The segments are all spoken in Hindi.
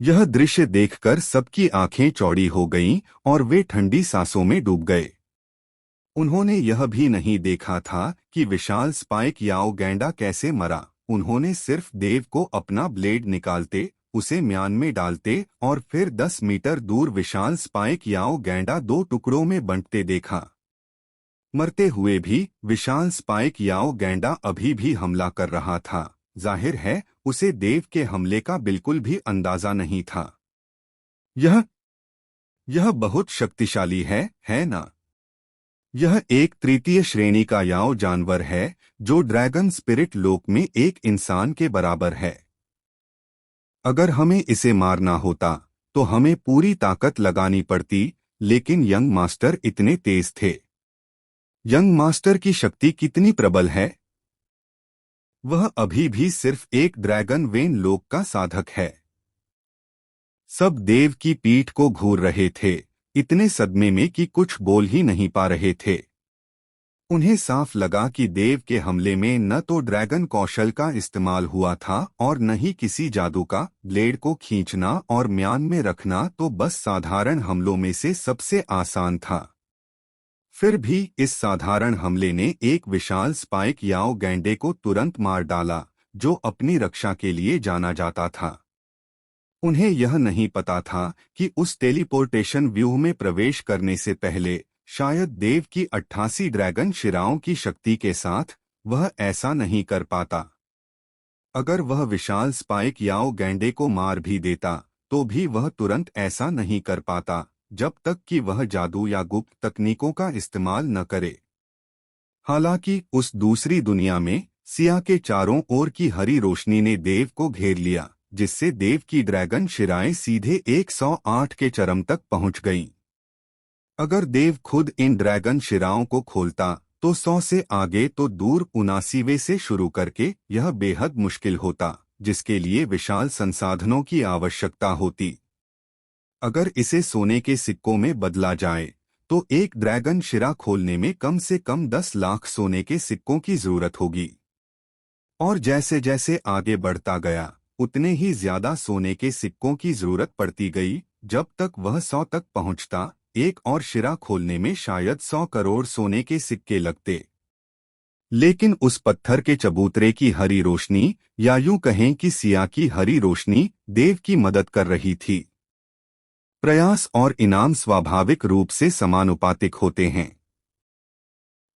यह दृश्य देखकर सबकी आंखें चौड़ी हो गईं और वे ठंडी सांसों में डूब गए। उन्होंने यह भी नहीं देखा था कि विशाल स्पाइक याओ गैंडा कैसे मरा। उन्होंने सिर्फ देव को अपना ब्लेड निकालते, उसे म्यान में डालते और फिर 10 मीटर दूर विशाल स्पाइक याओ गैंडा दो टुकड़ों में बंटते देखा। मरते हुए भी विशाल स्पाइक याओ गैंडा अभी भी हमला कर रहा था। जाहिर है उसे देव के हमले का बिल्कुल भी अंदाजा नहीं था। यह यह बहुत शक्तिशाली है ना? यह एक तृतीय श्रेणी का याओ जानवर है जो ड्रैगन स्पिरिट लोक में एक इंसान के बराबर है। अगर हमें इसे मारना होता तो हमें पूरी ताकत लगानी पड़ती, लेकिन यंग मास्टर इतने तेज थे। यंग मास्टर की शक्ति कितनी प्रबल है? वह अभी भी सिर्फ एक ड्रैगन वेन लोक का साधक है। सब देव की पीठ को घूर रहे थे, इतने सदमे में कि कुछ बोल ही नहीं पा रहे थे। उन्हें साफ लगा कि देव के हमले में न तो ड्रैगन कौशल का इस्तेमाल हुआ था और न ही किसी जादू का। ब्लेड को खींचना और म्यान में रखना तो बस साधारण हमलों में से सबसे आसान था। फिर भी इस साधारण हमले ने एक विशाल स्पाइक याओ गैंडे को तुरंत मार डाला, जो अपनी रक्षा के लिए जाना जाता था। उन्हें यह नहीं पता था कि उस टेलीपोर्टेशन व्यूह में प्रवेश करने से पहले शायद देव की 88 ड्रैगन शिराओं की शक्ति के साथ वह ऐसा नहीं कर पाता। अगर वह विशाल स्पाइक याओ गैंडे को मार भी देता तो भी वह तुरंत ऐसा नहीं कर पाता जब तक कि वह जादू या गुप्त तकनीकों का इस्तेमाल न करे। हालांकि उस दूसरी दुनिया में सिया के चारों ओर की हरी रोशनी ने देव को घेर लिया, जिससे देव की ड्रैगन शिराएं सीधे 108 के चरम तक पहुंच गईं। अगर देव खुद इन ड्रैगन शिराओं को खोलता तो 100 से आगे तो दूर 79वें से शुरू करके यह बेहद मुश्किल होता, जिसके लिए विशाल संसाधनों की आवश्यकता होती। अगर इसे सोने के सिक्कों में बदला जाए तो एक ड्रैगन शिरा खोलने में कम से कम 10 लाख सोने के सिक्कों की जरूरत होगी। और जैसे जैसे आगे बढ़ता गया उतने ही ज्यादा सोने के सिक्कों की जरूरत पड़ती गई, जब तक वह 100 तक पहुंचता। एक और शिरा खोलने में शायद 100 करोड़ सोने के सिक्के लगते। लेकिन उस पत्थर के चबूतरे की हरी रोशनी, या यूं कहें कि सिया की हरी रोशनी, देव की मदद कर रही थी। प्रयास और इनाम स्वाभाविक रूप से समानुपातिक होते हैं।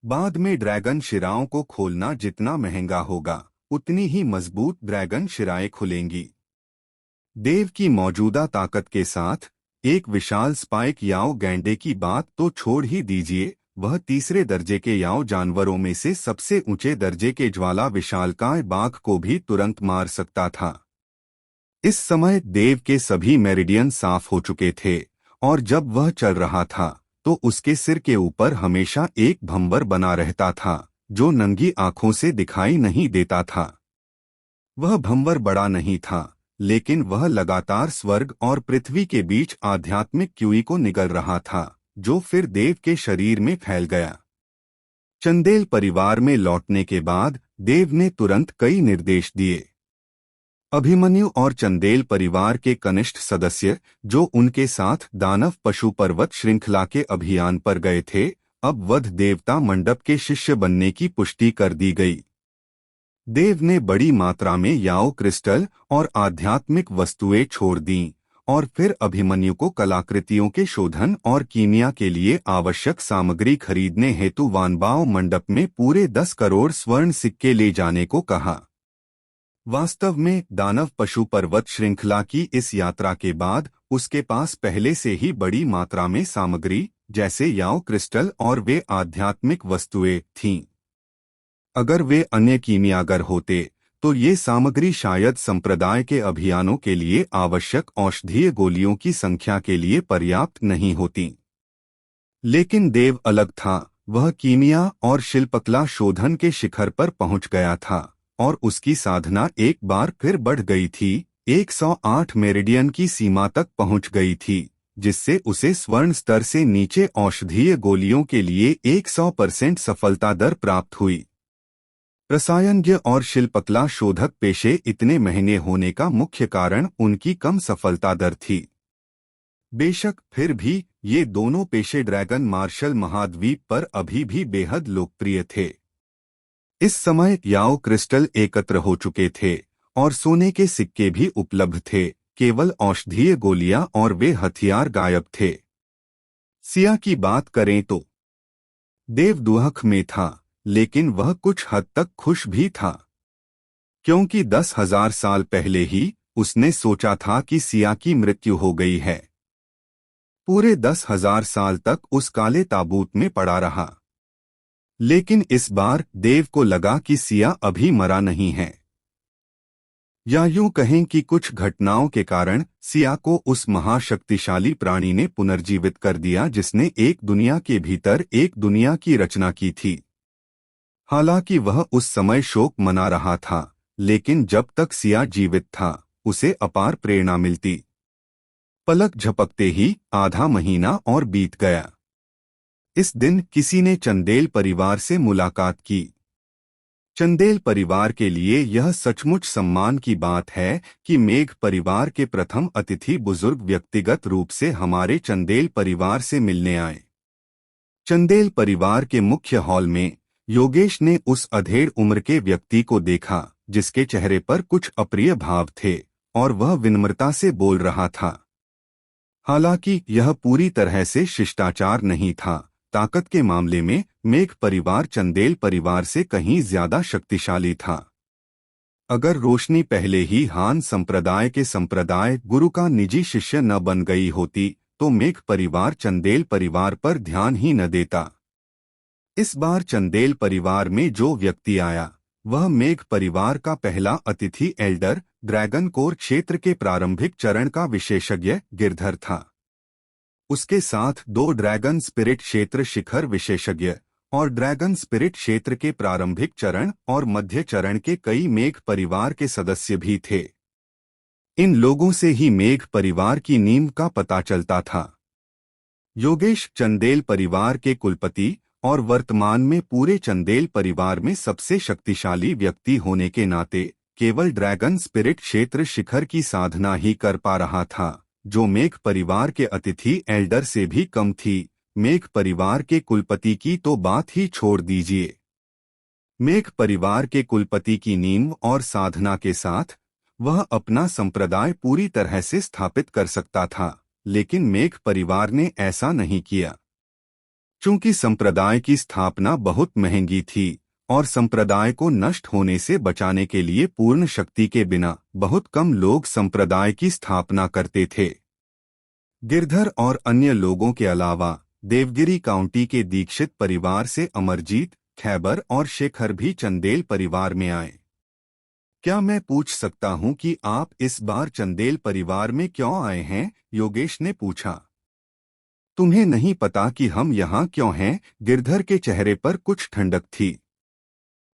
बाद में ड्रैगन शिराओं को खोलना जितना महंगा होगा उतनी ही मजबूत ड्रैगन शिराएं खुलेंगी। देव की मौजूदा ताकत के साथ एक विशाल स्पाइक याओ गैंडे की बात तो छोड़ ही दीजिए, वह तीसरे दर्जे के याओ जानवरों में से सबसे ऊंचे दर्जे के ज्वाला विशालकाय बाघ को भी तुरंत मार सकता था। इस समय देव के सभी मेरिडियन साफ हो चुके थे और जब वह चल रहा था तो उसके सिर के ऊपर हमेशा एक भंवर बना रहता था जो नंगी आंखों से दिखाई नहीं देता था। वह भंवर बड़ा नहीं था, लेकिन वह लगातार स्वर्ग और पृथ्वी के बीच आध्यात्मिक क्यूई को निगल रहा था, जो फिर देव के शरीर में फैल गया। चंदेल परिवार में लौटने के बाद देव ने तुरंत कई निर्देश दिए। अभिमन्यु और चंदेल परिवार के कनिष्ठ सदस्य, जो उनके साथ दानव पशु पर्वत श्रृंखला के अभियान पर गए थे, अब वध देवता मंडप के शिष्य बनने की पुष्टि कर दी गई। देव ने बड़ी मात्रा में याओ क्रिस्टल और आध्यात्मिक वस्तुएं छोड़ दीं और फिर अभिमन्यु को कलाकृतियों के शोधन और कीमिया के लिए आवश्यक सामग्री खरीदने हेतु वानबाओ मंडप में पूरे 10 करोड़ स्वर्ण सिक्के ले जाने को कहा। वास्तव में दानव पशु पर्वत श्रृंखला की इस यात्रा के बाद उसके पास पहले से ही बड़ी मात्रा में सामग्री, जैसे याओ क्रिस्टल और वे आध्यात्मिक वस्तुएं थीं। अगर वे अन्य कीमियागर होते तो ये सामग्री शायद संप्रदाय के अभियानों के लिए आवश्यक औषधीय गोलियों की संख्या के लिए पर्याप्त नहीं होती। लेकिन देव अलग था, वह कीमिया और शिल्पकला शोधन के शिखर पर पहुंच गया था और उसकी साधना एक बार फिर बढ़ गई थी, 108 मेरिडियन की सीमा तक पहुंच गई थी, जिससे उसे स्वर्ण स्तर से नीचे औषधीय गोलियों के लिए 100% सफलता दर प्राप्त हुई। रसायनज्ञ और शिल्पकला शोधक पेशे इतने महंगे होने का मुख्य कारण उनकी कम सफलता दर थी। बेशक फिर भी ये दोनों पेशे ड्रैगन मार्शल महाद्वीप पर अभी भी बेहद लोकप्रिय थे। इस समय याओ क्रिस्टल एकत्र हो चुके थे और सोने के सिक्के भी उपलब्ध थे, केवल औषधीय गोलियां और वे हथियार गायब थे। सिया की बात करें तो देव दुहक में था, लेकिन वह कुछ हद तक खुश भी था, क्योंकि 10,000 साल पहले ही उसने सोचा था कि सिया की मृत्यु हो गई है। पूरे 10,000 साल तक उस काले ताबूत में पड़ा रहा, लेकिन इस बार देव को लगा कि सिया अभी मरा नहीं है। या यूं कहें कि कुछ घटनाओं के कारण सिया को उस महाशक्तिशाली प्राणी ने पुनर्जीवित कर दिया जिसने एक दुनिया के भीतर एक दुनिया की रचना की थी। हालांकि वह उस समय शोक मना रहा था, लेकिन जब तक सिया जीवित था उसे अपार प्रेरणा मिलती। पलक झपकते ही आधा महीना और बीत गया। इस दिन किसी ने चंदेल परिवार से मुलाकात की। चंदेल परिवार के लिए यह सचमुच सम्मान की बात है कि मेघ परिवार के प्रथम अतिथि बुजुर्ग व्यक्तिगत रूप से हमारे चंदेल परिवार से मिलने आए। चंदेल परिवार के मुख्य हॉल में योगेश ने उस अधेड़ उम्र के व्यक्ति को देखा जिसके चेहरे पर कुछ अप्रिय भाव थे और वह विनम्रता से बोल रहा था। हालांकि यह पूरी तरह से शिष्टाचार नहीं था। ताकत के मामले में मेघ परिवार चंदेल परिवार से कहीं ज्यादा शक्तिशाली था। अगर रोशनी पहले ही हान संप्रदाय के संप्रदाय गुरु का निजी शिष्य न बन गई होती तो मेघ परिवार चंदेल परिवार पर ध्यान ही न देता। इस बार चंदेल परिवार में जो व्यक्ति आया वह मेघ परिवार का पहला अतिथि एल्डर ड्रैगन कोर क्षेत्र के प्रारंभिक चरण का विशेषज्ञ गिरधर था। उसके साथ 2 ड्रैगन स्पिरिट क्षेत्र शिखर विशेषज्ञ और ड्रैगन स्पिरिट क्षेत्र के प्रारंभिक चरण और मध्य चरण के कई मेघ परिवार के सदस्य भी थे। इन लोगों से ही मेघ परिवार की नींव का पता चलता था। योगेश चंदेल परिवार के कुलपति और वर्तमान में पूरे चंदेल परिवार में सबसे शक्तिशाली व्यक्ति होने के नाते केवल ड्रैगन स्पिरिट क्षेत्र शिखर की साधना ही कर पा रहा था, जो मेघ परिवार के अतिथि एल्डर से भी कम थी। मेघ परिवार के कुलपति की तो बात ही छोड़ दीजिए। मेघ परिवार के कुलपति की नींव और साधना के साथ वह अपना संप्रदाय पूरी तरह से स्थापित कर सकता था, लेकिन मेघ परिवार ने ऐसा नहीं किया। चूंकि संप्रदाय की स्थापना बहुत महंगी थी और संप्रदाय को नष्ट होने से बचाने के लिए पूर्ण शक्ति के बिना बहुत कम लोग संप्रदाय की स्थापना करते थे। गिरधर और अन्य लोगों के अलावा देवगिरी काउंटी के दीक्षित परिवार से अमरजीत, खैबर और शेखर भी चंदेल परिवार में आए। क्या मैं पूछ सकता हूं कि आप इस बार चंदेल परिवार में क्यों आए हैं? योगेश ने पूछा। तुम्हें नहीं पता कि हम यहाँ क्यों हैं? गिरधर के चेहरे पर कुछ ठंडक थी।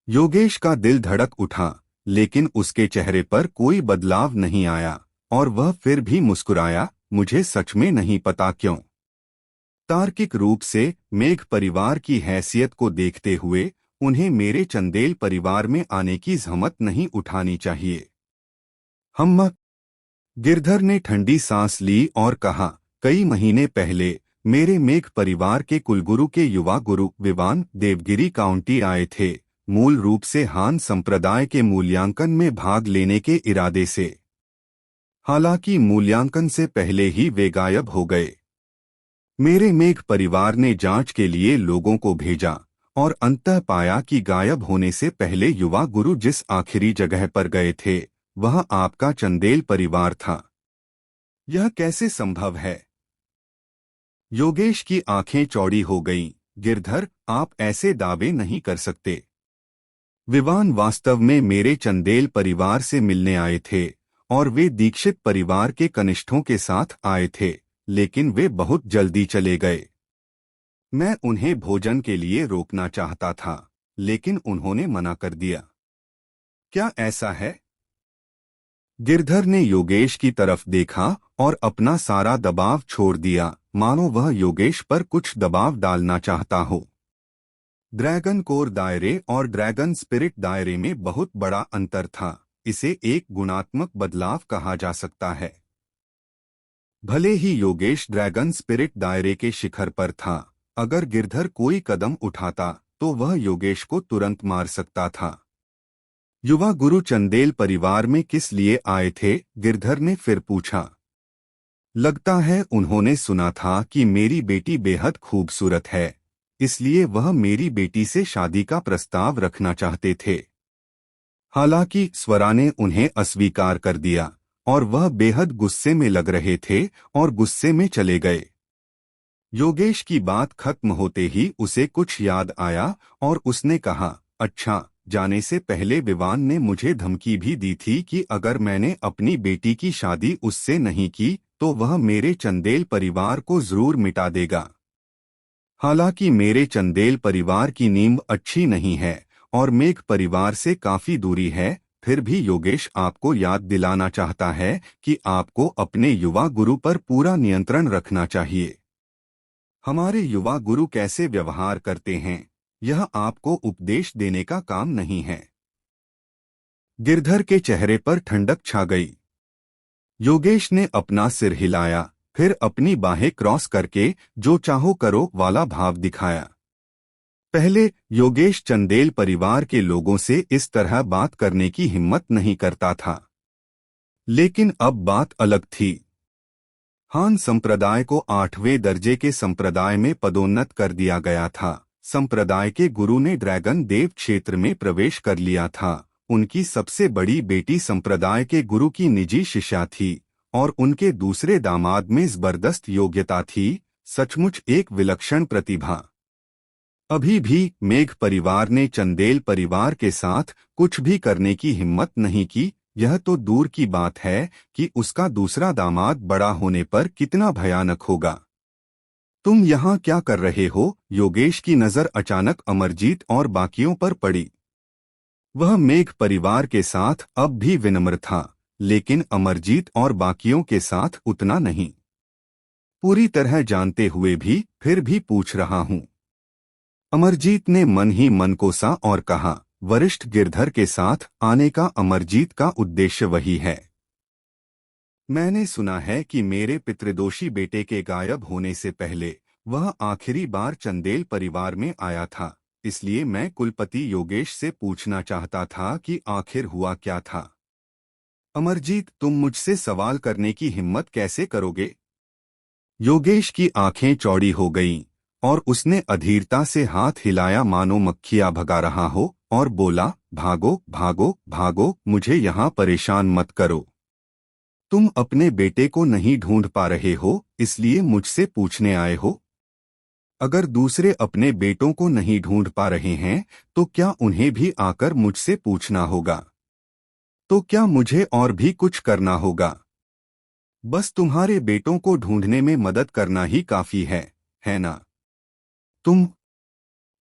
योगेश का दिल धड़क उठा, लेकिन उसके चेहरे पर कोई बदलाव नहीं आया और वह फिर भी मुस्कुराया। मुझे सच में नहीं पता क्यों। तार्किक रूप से मेघ परिवार की हैसियत को देखते हुए उन्हें मेरे चंदेल परिवार में आने की जहमत नहीं उठानी चाहिए। हम गिरधर ने ठंडी सांस ली और कहा, कई महीने पहले मेरे मेघ परिवार के कुलगुरु के युवा गुरु विवान देवगिरी काउंटी आए थे, मूल रूप से हान संप्रदाय के मूल्यांकन में भाग लेने के इरादे से। हालांकि मूल्यांकन से पहले ही वे गायब हो गए। मेरे मेघ परिवार ने जांच के लिए लोगों को भेजा और अंततः पाया कि गायब होने से पहले युवा गुरु जिस आखिरी जगह पर गए थे वह आपका चंदेल परिवार था। यह कैसे संभव है? योगेश की आंखें चौड़ी हो गईं। गिरधर, आप ऐसे दावे नहीं कर सकते। विवान वास्तव में मेरे चंदेल परिवार से मिलने आए थे और वे दीक्षित परिवार के कनिष्ठों के साथ आए थे, लेकिन वे बहुत जल्दी चले गए। मैं उन्हें भोजन के लिए रोकना चाहता था, लेकिन उन्होंने मना कर दिया। क्या ऐसा है? गिरधर ने योगेश की तरफ देखा और अपना सारा दबाव छोड़ दिया, मानो वह योगेश पर कुछ दबाव डालना चाहता हो। ड्रैगन कोर दायरे और ड्रैगन स्पिरिट दायरे में बहुत बड़ा अंतर था। इसे एक गुणात्मक बदलाव कहा जा सकता है। भले ही योगेश ड्रैगन स्पिरिट दायरे के शिखर पर था, अगर गिरधर कोई कदम उठाता तो वह योगेश को तुरंत मार सकता था। युवा गुरु चंदेल परिवार में किस लिए आए थे? गिरधर ने फिर पूछा। लगता है उन्होंने सुना था कि मेरी बेटी बेहद खूबसूरत है, इसलिए वह मेरी बेटी से शादी का प्रस्ताव रखना चाहते थे। हालांकि स्वरा ने उन्हें अस्वीकार कर दिया और वह बेहद गुस्से में लग रहे थे और गुस्से में चले गए। योगेश की बात खत्म होते ही उसे कुछ याद आया और उसने कहा, अच्छा, जाने से पहले विवान ने मुझे धमकी भी दी थी कि अगर मैंने अपनी बेटी की शादी उससे नहीं की तो वह मेरे चंदेल परिवार को जरूर मिटा देगा। हालांकि मेरे चंदेल परिवार की नींव अच्छी नहीं है और मेघ परिवार से काफी दूरी है, फिर भी योगेश आपको याद दिलाना चाहता है कि आपको अपने युवा गुरु पर पूरा नियंत्रण रखना चाहिए। हमारे युवा गुरु कैसे व्यवहार करते हैं, यह आपको उपदेश देने का काम नहीं है। गिरधर के चेहरे पर ठंडक छा गई। योगेश ने अपना सिर हिलाया, फिर अपनी बाहें क्रॉस करके जो चाहो करो वाला भाव दिखाया। पहले योगेश चंदेल परिवार के लोगों से इस तरह बात करने की हिम्मत नहीं करता था, लेकिन अब बात अलग थी। हान संप्रदाय को 8वें दर्जे के संप्रदाय में पदोन्नत कर दिया गया था। संप्रदाय के गुरु ने ड्रैगन देव क्षेत्र में प्रवेश कर लिया था। उनकी सबसे बड़ी बेटी संप्रदाय के गुरु की निजी शिष्या थी और उनके दूसरे दामाद में जबरदस्त योग्यता थी, सचमुच एक विलक्षण प्रतिभा। अभी भी मेघ परिवार ने चंदेल परिवार के साथ कुछ भी करने की हिम्मत नहीं की। यह तो दूर की बात है कि उसका दूसरा दामाद बड़ा होने पर कितना भयानक होगा। तुम यहाँ क्या कर रहे हो? योगेश की नजर अचानक अमरजीत और बाकियों पर पड़ी। वह मेघ परिवार के साथ अब भी विनम्र था, लेकिन अमरजीत और बाकियों के साथ उतना नहीं। पूरी तरह जानते हुए भी फिर भी पूछ रहा हूँ। अमरजीत ने मन ही मन कोसा और कहा, वरिष्ठ गिरधर के साथ आने का अमरजीत का उद्देश्य वही है। मैंने सुना है कि मेरे पितृदोषी बेटे के गायब होने से पहले वह आखिरी बार चंदेल परिवार में आया था, इसलिए मैं कुलपति योगेश से पूछना चाहता था कि आखिर हुआ क्या था। अमरजीत, तुम मुझसे सवाल करने की हिम्मत कैसे करोगे? योगेश की आंखें चौड़ी हो गईं और उसने अधीरता से हाथ हिलाया मानो मक्खियां भगा रहा हो और बोला, भागो भागो भागो, मुझे यहाँ परेशान मत करो। तुम अपने बेटे को नहीं ढूंढ पा रहे हो, इसलिए मुझसे पूछने आए हो? अगर दूसरे अपने बेटों को नहीं ढूंढ पा रहे हैं तो क्या उन्हें भी आकर मुझसे पूछना होगा? तो क्या मुझे और भी कुछ करना होगा? बस तुम्हारे बेटों को ढूंढने में मदद करना ही काफी है ना? तुम।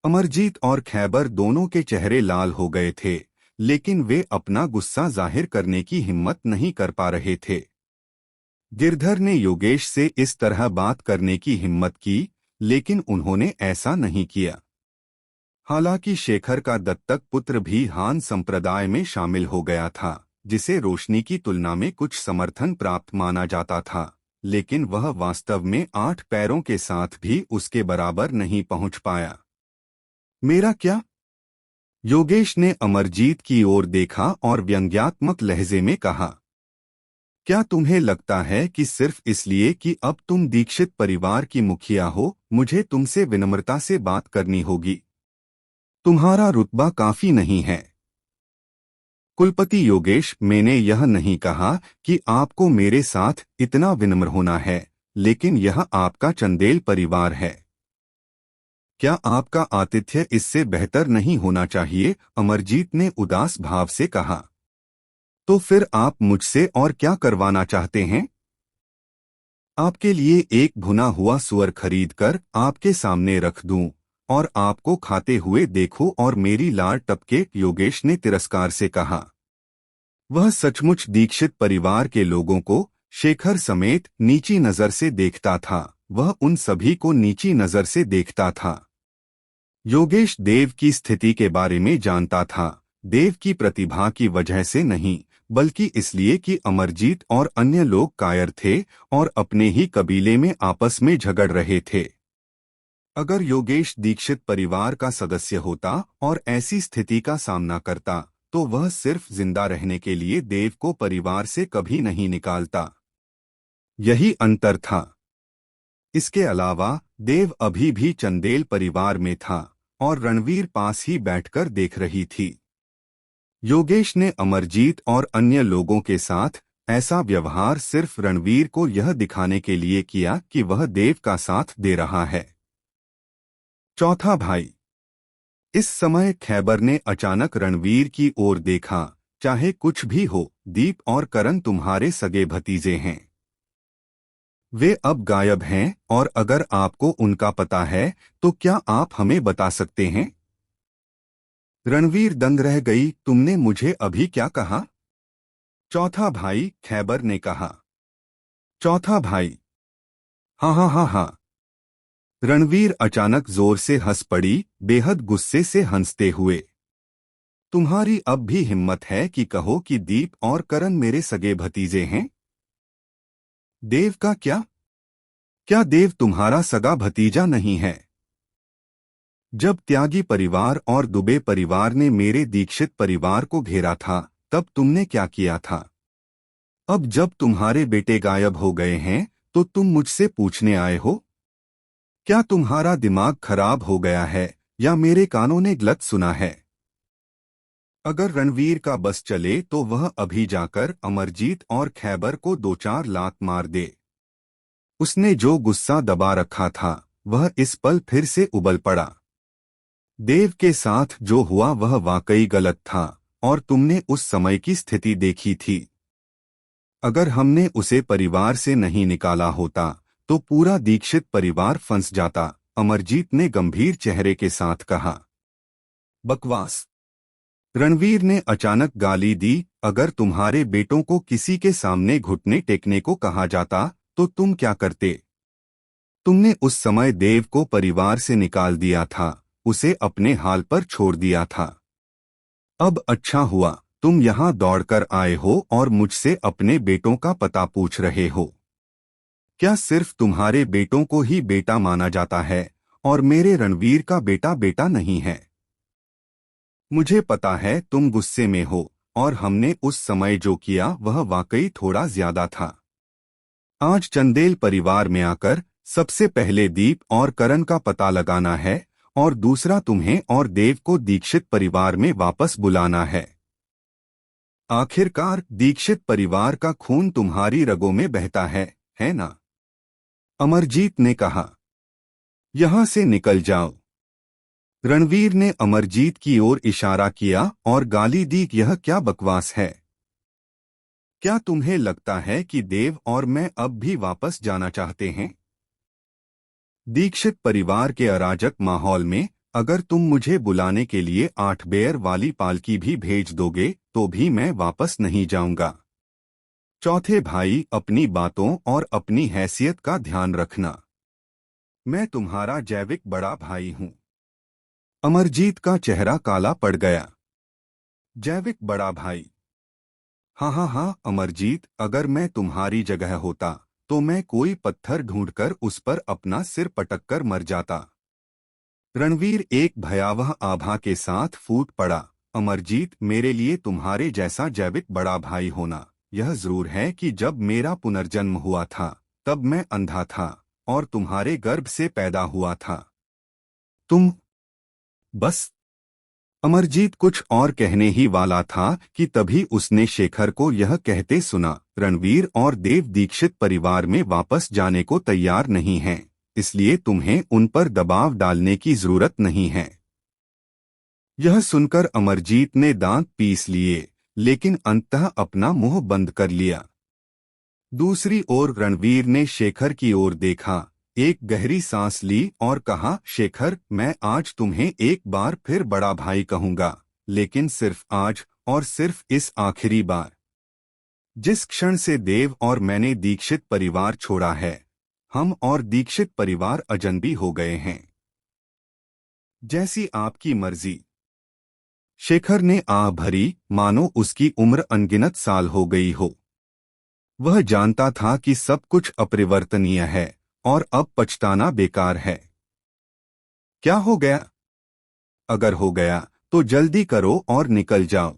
अमरजीत और खैबर दोनों के चेहरे लाल हो गए थे, लेकिन वे अपना गुस्सा जाहिर करने की हिम्मत नहीं कर पा रहे थे। गिरधर ने योगेश से इस तरह बात करने की हिम्मत की, लेकिन उन्होंने ऐसा नहीं किया। हालांकि शेखर का दत्तक पुत्र भी हान संप्रदाय में शामिल हो गया था, जिसे रोशनी की तुलना में कुछ समर्थन प्राप्त माना जाता था, लेकिन वह वास्तव में 8 पैरों के साथ भी उसके बराबर नहीं पहुंच पाया। मेरा क्या? योगेश ने अमरजीत की ओर देखा और व्यंग्यात्मक लहजे में कहा, क्या तुम्हें लगता है कि सिर्फ इसलिए कि अब तुम दीक्षित परिवार की मुखिया हो, मुझे तुमसे विनम्रता से बात करनी होगी? तुम्हारा रुतबा काफी नहीं है। कुलपति योगेश, मैंने यह नहीं कहा कि आपको मेरे साथ इतना विनम्र होना है, लेकिन यह आपका चंदेल परिवार है। क्या आपका आतिथ्य इससे बेहतर नहीं होना चाहिए? अमरजीत ने उदास भाव से कहा। तो फिर आप मुझसे और क्या करवाना चाहते हैं? आपके लिए एक भुना हुआ सुअर खरीदकर आपके सामने रख दूं और आपको खाते हुए देखो और मेरी लार टपके? योगेश ने तिरस्कार से कहा। वह सचमुच दीक्षित परिवार के लोगों को, शेखर समेत, नीची नजर से देखता था। वह उन सभी को नीची नजर से देखता था। योगेश देव की स्थिति के बारे में जानता था, देव की प्रतिभा की वजह से नहीं, बल्कि इसलिए कि अमरजीत और अन्य लोग कायर थे और अपने ही कबीले में आपस में झगड़ रहे थे। अगर योगेश दीक्षित परिवार का सदस्य होता और ऐसी स्थिति का सामना करता, तो वह सिर्फ जिंदा रहने के लिए देव को परिवार से कभी नहीं निकालता। यही अंतर था। इसके अलावा देव अभी भी चंदेल परिवार में था और रणवीर पास ही बैठकर देख रही थी। योगेश ने अमरजीत और अन्य लोगों के साथ ऐसा व्यवहार सिर्फ रणवीर को यह दिखाने के लिए किया कि वह देव का साथ दे रहा है। चौथा भाई। इस समय खैबर ने अचानक रणवीर की ओर देखा। चाहे कुछ भी हो, दीप और करण तुम्हारे सगे भतीजे हैं। वे अब गायब हैं और अगर आपको उनका पता है तो क्या आप हमें बता सकते हैं? रणवीर दंग रह गई। तुमने मुझे अभी क्या कहा? चौथा भाई खैबर ने कहा। चौथा भाई। हाँ हाँ हाँ हाँ। रणवीर अचानक जोर से हंस पड़ी, बेहद गुस्से से हंसते हुए। तुम्हारी अब भी हिम्मत है कि कहो कि दीप और करण मेरे सगे भतीजे हैं? देव का क्या? क्या देव तुम्हारा सगा भतीजा नहीं है? जब त्यागी परिवार और दुबे परिवार ने मेरे दीक्षित परिवार को घेरा था, तब तुमने क्या किया था? अब जब तुम्हारे बेटे गायब हो गए हैं, तो तुम मुझसे पूछने आए हो? क्या तुम्हारा दिमाग खराब हो गया है या मेरे कानों ने गलत सुना है? अगर रणवीर का बस चले तो वह अभी जाकर अमरजीत और खैबर को 2-4 लात मार दे। उसने जो गुस्सा दबा रखा था, वह इस पल फिर से उबल पड़ा। देव के साथ जो हुआ वह वाकई गलत था और तुमने उस समय की स्थिति देखी थी। अगर हमने उसे परिवार से नहीं निकाला होता तो पूरा दीक्षित परिवार फंस जाता, अमरजीत ने गंभीर चेहरे के साथ कहा। बकवास। रणवीर ने अचानक गाली दी। अगर तुम्हारे बेटों को किसी के सामने घुटने टेकने को कहा जाता तो तुम क्या करते? तुमने उस समय देव को परिवार से निकाल दिया था, उसे अपने हाल पर छोड़ दिया था। अब अच्छा हुआ तुम यहाँ दौड़कर आए हो और मुझसे अपने बेटों का पता पूछ रहे हो। क्या सिर्फ तुम्हारे बेटों को ही बेटा माना जाता है और मेरे रणवीर का बेटा बेटा नहीं है? मुझे पता है तुम गुस्से में हो और हमने उस समय जो किया वह वाकई थोड़ा ज्यादा था। आज चंदेल परिवार में आकर सबसे पहले दीप और करण का पता लगाना है और दूसरा तुम्हें और देव को दीक्षित परिवार में वापस बुलाना है। आखिरकार दीक्षित परिवार का खून तुम्हारी रगों में बहता है ना? अमरजीत ने कहा। यहां से निकल जाओ। रणवीर ने अमरजीत की ओर इशारा किया और गाली दी। यह क्या बकवास है? क्या तुम्हें लगता है कि देव और मैं अब भी वापस जाना चाहते हैं? दीक्षित परिवार के अराजक माहौल में अगर तुम मुझे बुलाने के लिए 8 बेर वाली पालकी भी भेज दोगे तो भी मैं वापस नहीं जाऊंगा। चौथे भाई, अपनी बातों और अपनी हैसियत का ध्यान रखना। मैं तुम्हारा जैविक बड़ा भाई हूं। अमरजीत का चेहरा काला पड़ गया। जैविक बड़ा भाई? हाँ हाँ हाँ अमरजीत, अगर मैं तुम्हारी जगह होता तो मैं कोई पत्थर ढूंढकर उस पर अपना सिर पटककर मर जाता। रणवीर एक भयावह आभा के साथ फूट पड़ा। अमरजीत, मेरे लिए तुम्हारे जैसा जैविक बड़ा भाई होना। यह जरूर है कि जब मेरा पुनर्जन्म हुआ था तब मैं अंधा था और तुम्हारे गर्भ से पैदा हुआ था। तुम बस। अमरजीत कुछ और कहने ही वाला था कि तभी उसने शेखर को यह कहते सुना, रणवीर और देव दीक्षित परिवार में वापस जाने को तैयार नहीं हैं, इसलिए तुम्हें उन पर दबाव डालने की जरूरत नहीं है। यह सुनकर अमरजीत ने दांत पीस लिए, लेकिन अंततः अपना मुंह बंद कर लिया। दूसरी ओर रणवीर ने शेखर की ओर देखा, एक गहरी सांस ली और कहा, शेखर, मैं आज तुम्हें एक बार फिर बड़ा भाई कहूंगा, लेकिन सिर्फ आज और सिर्फ इस आखिरी बार। जिस क्षण से देव और मैंने दीक्षित परिवार छोड़ा है, हम और दीक्षित परिवार अजनबी हो गए हैं। जैसी आपकी मर्जी। शेखर ने आह भरी, मानो उसकी उम्र अनगिनत साल हो गई हो। वह जानता था कि सब कुछ अपरिवर्तनीय है और अब पछताना बेकार है। क्या हो गया? अगर हो गया तो जल्दी करो और निकल जाओ।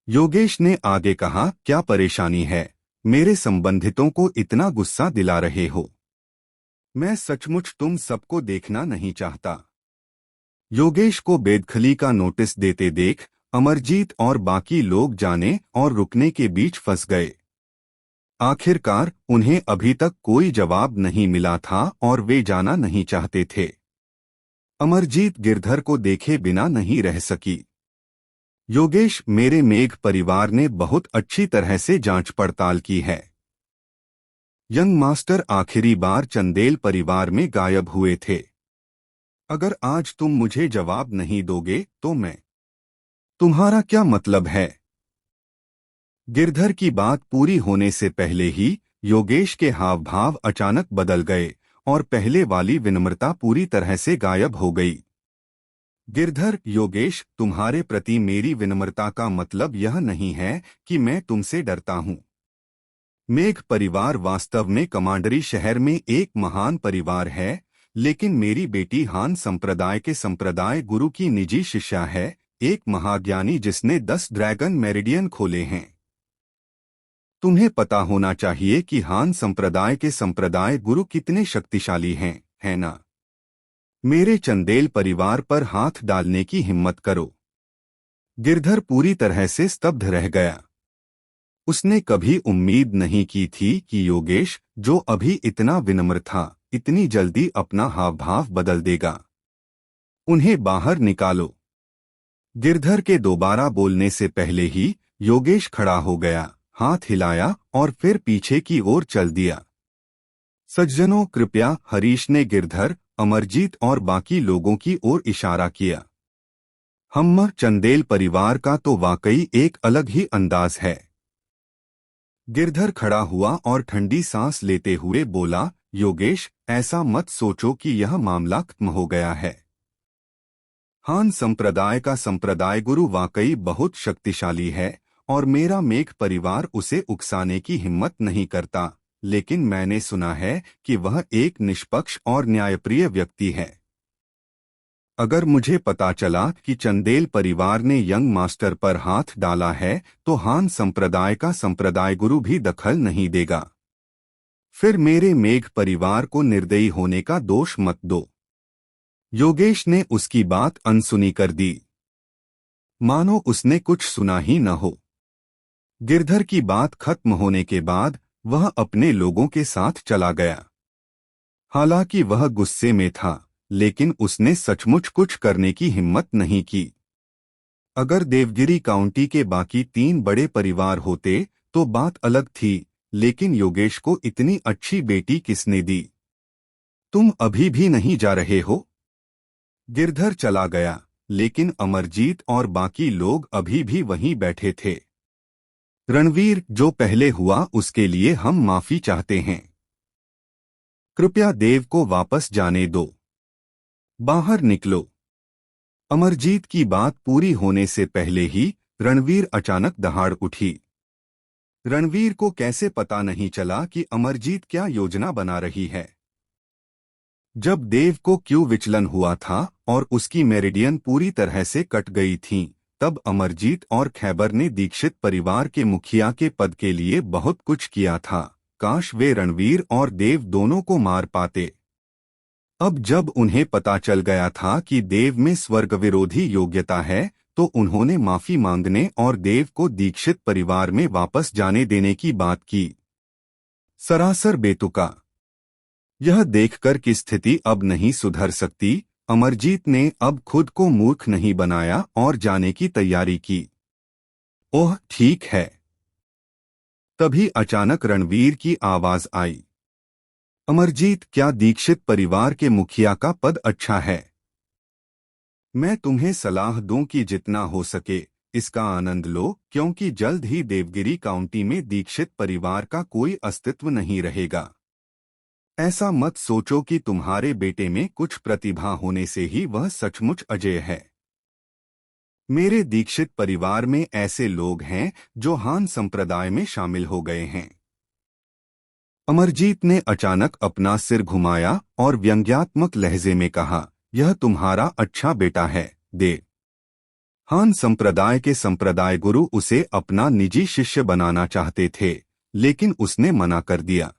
योगेश ने आगे कहा, क्या परेशानी है? मेरे संबंधितों को इतना गुस्सा दिला रहे हो। मैं सचमुच तुम सबको देखना नहीं चाहता। योगेश को बेदखली का नोटिस देते देख अमरजीत और बाकी लोग जाने और रुकने के बीच फंस गए। आखिरकार उन्हें अभी तक कोई जवाब नहीं मिला था और वे जाना नहीं चाहते थे। अमरजीत गिरधर को देखे बिना नहीं रह सकी। योगेश, मेरे मेघ परिवार ने बहुत अच्छी तरह से जांच पड़ताल की है। यंग मास्टर आखिरी बार चंदेल परिवार में गायब हुए थे। अगर आज तुम मुझे जवाब नहीं दोगे तो मैं। तुम्हारा क्या मतलब है? गिरधर की बात पूरी होने से पहले ही योगेश के हाव भाव अचानक बदल गए और पहले वाली विनम्रता पूरी तरह से गायब हो गई। गिरधर, योगेश, तुम्हारे प्रति मेरी विनम्रता का मतलब यह नहीं है कि मैं तुमसे डरता हूं। मेघ परिवार वास्तव में कमांडरी शहर में एक महान परिवार है, लेकिन मेरी बेटी हान संप्रदाय के संप्रदाय गुरु की निजी शिष्या है, एक महाज्ञानी जिसने 10 ड्रैगन मेरिडियन खोले हैं। तुम्हें पता होना चाहिए कि हान संप्रदाय के संप्रदाय गुरु कितने शक्तिशाली हैं, है ना? मेरे चंदेल परिवार पर हाथ डालने की हिम्मत करो। गिरधर पूरी तरह से स्तब्ध रह गया। उसने कभी उम्मीद नहीं की थी कि योगेश, जो अभी इतना विनम्र था, इतनी जल्दी अपना हाव भाव बदल देगा। उन्हें बाहर निकालो। गिरधर के दोबारा बोलने से पहले ही योगेश खड़ा हो गया, हाथ हिलाया और फिर पीछे की ओर चल दिया। सज्जनों, कृपया। हरीश ने गिरधर, अमरजीत और बाकी लोगों की ओर इशारा किया। हम चंदेल परिवार का तो वाकई एक अलग ही अंदाज है। गिरधर खड़ा हुआ और ठंडी सांस लेते हुए बोला, योगेश, ऐसा मत सोचो कि यह मामला खत्म हो गया है। हान संप्रदाय का संप्रदाय गुरु वाकई बहुत शक्तिशाली है और मेरा मेघ परिवार उसे उकसाने की हिम्मत नहीं करता, लेकिन मैंने सुना है कि वह एक निष्पक्ष और न्यायप्रिय व्यक्ति है। अगर मुझे पता चला कि चंदेल परिवार ने यंग मास्टर पर हाथ डाला है तो हान संप्रदाय का संप्रदाय गुरु भी दखल नहीं देगा। फिर मेरे मेघ परिवार को निर्दयी होने का दोष मत दो। योगेश ने उसकी बात अनसुनी कर दी, मानो उसने कुछ सुना ही न हो। गिरधर की बात खत्म होने के बाद वह अपने लोगों के साथ चला गया। हालांकि वह गुस्से में था, लेकिन उसने सचमुच कुछ करने की हिम्मत नहीं की। अगर देवगिरी काउंटी के बाकी 3 बड़े परिवार होते तो बात अलग थी, लेकिन योगेश को इतनी अच्छी बेटी किसने दी? तुम अभी भी नहीं जा रहे हो? गिरधर चला गया, लेकिन अमरजीत और बाकी लोग अभी भी वहीं बैठे थे। रणवीर, जो पहले हुआ उसके लिए हम माफी चाहते हैं। कृपया देव को वापस जाने दो। बाहर निकलो। अमरजीत की बात पूरी होने से पहले ही रणवीर अचानक दहाड़ उठी। रणवीर को कैसे पता नहीं चला कि अमरजीत क्या योजना बना रही है? जब देव को क्यों विचलन हुआ था और उसकी मेरिडियन पूरी तरह से कट गई थी, तब अमरजीत और खैबर ने दीक्षित परिवार के मुखिया के पद के लिए बहुत कुछ किया था। काश वे रणवीर और देव दोनों को मार पाते। अब जब उन्हें पता चल गया था कि देव में स्वर्ग विरोधी योग्यता है, तो उन्होंने माफी मांगने और देव को दीक्षित परिवार में वापस जाने देने की बात की। सरासर बेतुका। यह देखकर कि स्थिति अब नहीं सुधर सकती, अमरजीत ने अब खुद को मूर्ख नहीं बनाया और जाने की तैयारी की। ओह ठीक है। तभी अचानक रणवीर की आवाज आई, अमरजीत, क्या दीक्षित परिवार के मुखिया का पद अच्छा है? मैं तुम्हें सलाह दूं कि जितना हो सके इसका आनंद लो, क्योंकि जल्द ही देवगिरी काउंटी में दीक्षित परिवार का कोई अस्तित्व नहीं रहेगा। ऐसा मत सोचो कि तुम्हारे बेटे में कुछ प्रतिभा होने से ही वह सचमुच अजेय है। मेरे दीक्षित परिवार में ऐसे लोग हैं जो हान संप्रदाय में शामिल हो गए हैं। अमरजीत ने अचानक अपना सिर घुमाया और व्यंग्यात्मक लहजे में कहा, यह तुम्हारा अच्छा बेटा है, देव। हान संप्रदाय के संप्रदाय गुरु उसे अपना निजी शिष्य बनाना चाहते थे, लेकिन उसने मना कर दिया।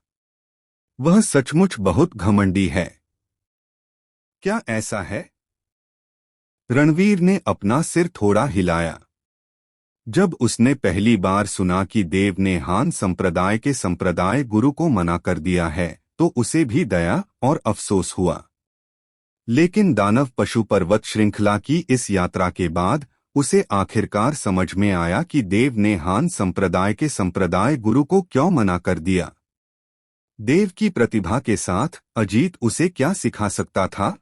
वह सचमुच बहुत घमंडी है। क्या ऐसा है? रणवीर ने अपना सिर थोड़ा हिलाया। जब उसने पहली बार सुना कि देव ने हान संप्रदाय के संप्रदाय गुरु को मना कर दिया है, तो उसे भी दया और अफसोस हुआ। लेकिन दानव पशु पर्वत श्रृंखला की इस यात्रा के बाद उसे आखिरकार समझ में आया कि देव ने हान संप्रदाय के संप्रदाय गुरु को क्यों मना कर दिया। देव की प्रतिभा के साथ अजीत उसे क्या सिखा सकता था?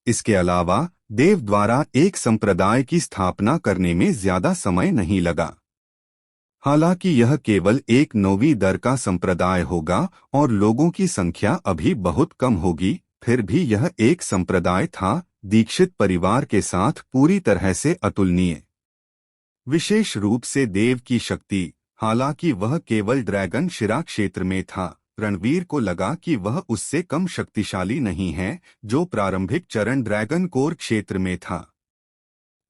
इसके अलावा देव द्वारा एक संप्रदाय की स्थापना करने में ज्यादा समय नहीं लगा। हालांकि यह केवल एक 9वीं दर का संप्रदाय होगा और लोगों की संख्या अभी बहुत कम होगी, फिर भी यह एक संप्रदाय था, दीक्षित परिवार के साथ पूरी तरह से अतुलनीय। विशेष रूप से देव की शक्ति, हालांकि वह केवल ड्रैगन शिरा क्षेत्र में था, रणवीर को लगा कि वह उससे कम शक्तिशाली नहीं है, जो प्रारंभिक चरण ड्रैगन कोर क्षेत्र में था।